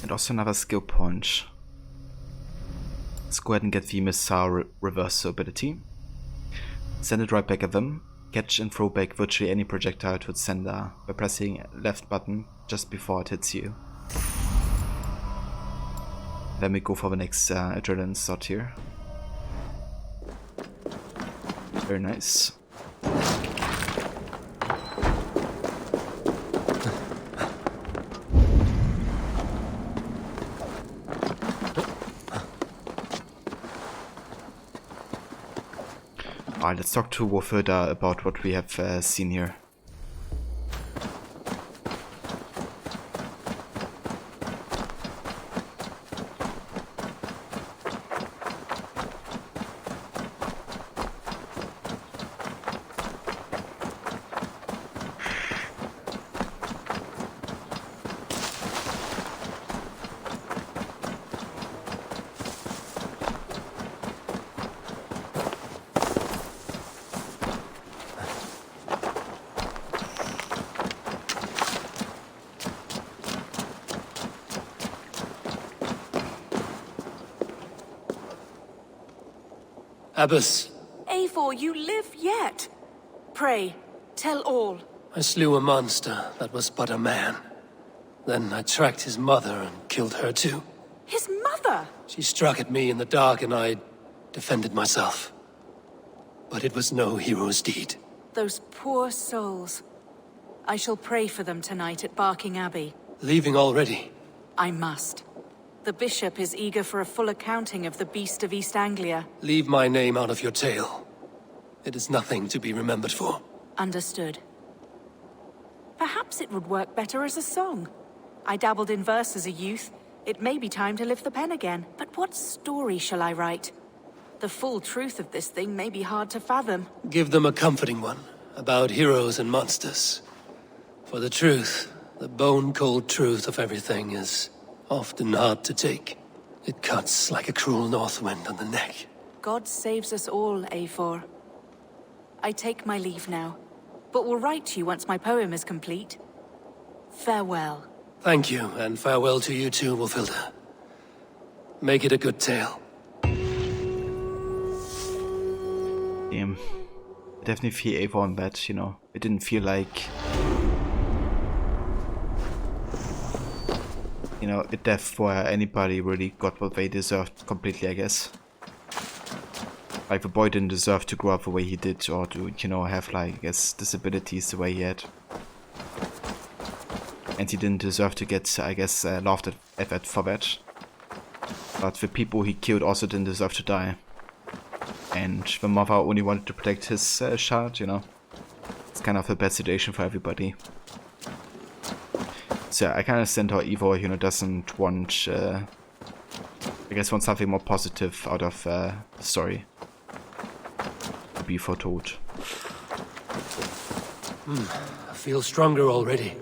And also another skill point. Let's go ahead and get the Missile Reversal ability. Send it right back at them. Catch and throw back virtually any projectile to its sender by pressing left button just before it hits you. Then we go for the next adrenaline slot here. Very nice. Alright, let's talk to Wolfhilda about what we have seen here. Abbess, Eivor, you live yet. Pray, tell all. I slew a monster that was but a man. Then I tracked his mother and killed her too. His mother? She struck at me in the dark and I defended myself. But it was no hero's deed. Those poor souls. I shall pray for them tonight at Barking Abbey. Leaving already? I must. The bishop is eager for a full accounting of the Beast of East Anglia. Leave my name out of your tale. It is nothing to be remembered for. Understood. Perhaps it would work better as a song. I dabbled in verse as a youth. It may be time to lift the pen again. But what story shall I write? The full truth of this thing may be hard to fathom. Give them a comforting one, about heroes and monsters. For the truth, the bone-cold truth of everything is often hard to take. It cuts like a cruel north wind on the neck. God saves us all, Eivor. I take my leave now, but will write to you once my poem is complete. Farewell. Thank you, and farewell to you too, Wolfhilda. Make it a good tale. Damn. Definitely feel Eivor on that, you know. It didn't feel like, you know, a death where anybody really got what they deserved completely, I guess. Like, the boy didn't deserve to grow up the way he did, or to, you know, have, like, I guess, disabilities the way he had. And he didn't deserve to get, I guess, laughed at for that. But the people he killed also didn't deserve to die. And the mother only wanted to protect his child, you know. It's kind of a bad situation for everybody. So I kind of understand how Eivor, you know, doesn't want, I guess, want something more positive out of the story to be foretold. I feel stronger already.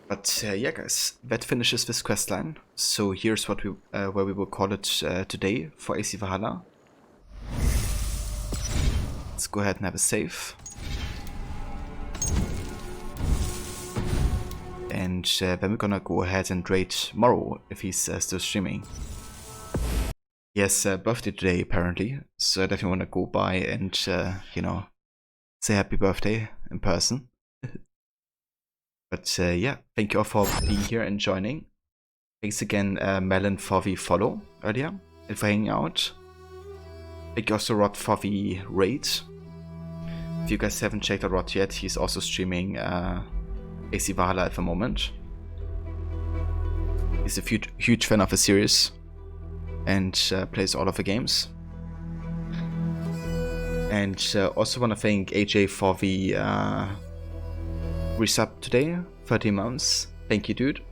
But yeah, guys, that finishes this questline. So here's what we where we will call it today for AC Valhalla. Let's go ahead and have a save. And then we're gonna go ahead and raid Morrow if he's still streaming. He has a birthday today, apparently, so I definitely want to go by and, you know, say happy birthday in person. But yeah, thank you all for being here and joining. Thanks again, Melon, for the follow earlier and for hanging out. Thank you also, Rod, for the raid. If you guys haven't checked out Rod yet, he's also streaming AC Valhalla at the moment. He's a huge fan of the series and plays all of the games. And also want to thank AJ for the resub today, 30 months. Thank you, dude.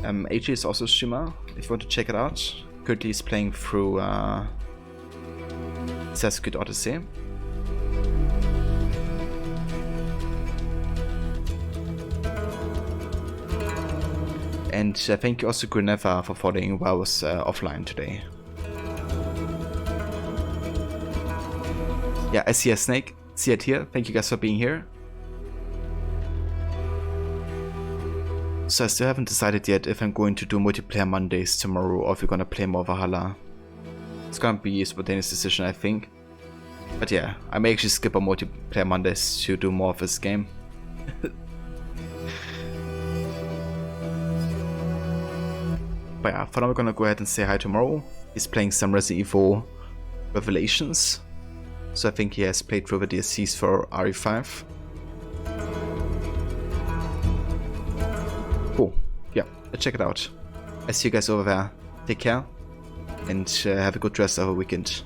AJ is also a streamer, if you want to check it out. Currently he's playing through Assassin's Creed Odyssey. And thank you also, Greneva, for following while I was offline today. Yeah, I see a snake. See it here. Thank you guys for being here. So I still haven't decided yet if I'm going to do multiplayer Mondays tomorrow or if we're gonna play more Valhalla. It's gonna be a spontaneous decision, I think. But yeah, I may actually skip a multiplayer Mondays to do more of this game. But yeah, for now we're gonna go ahead and say hi tomorrow. He's playing some Resident Evil Revelations. So I think he has played through the DLCs for RE5. Cool. Yeah, let's check it out. I see you guys over there. Take care and have a good rest of the weekend.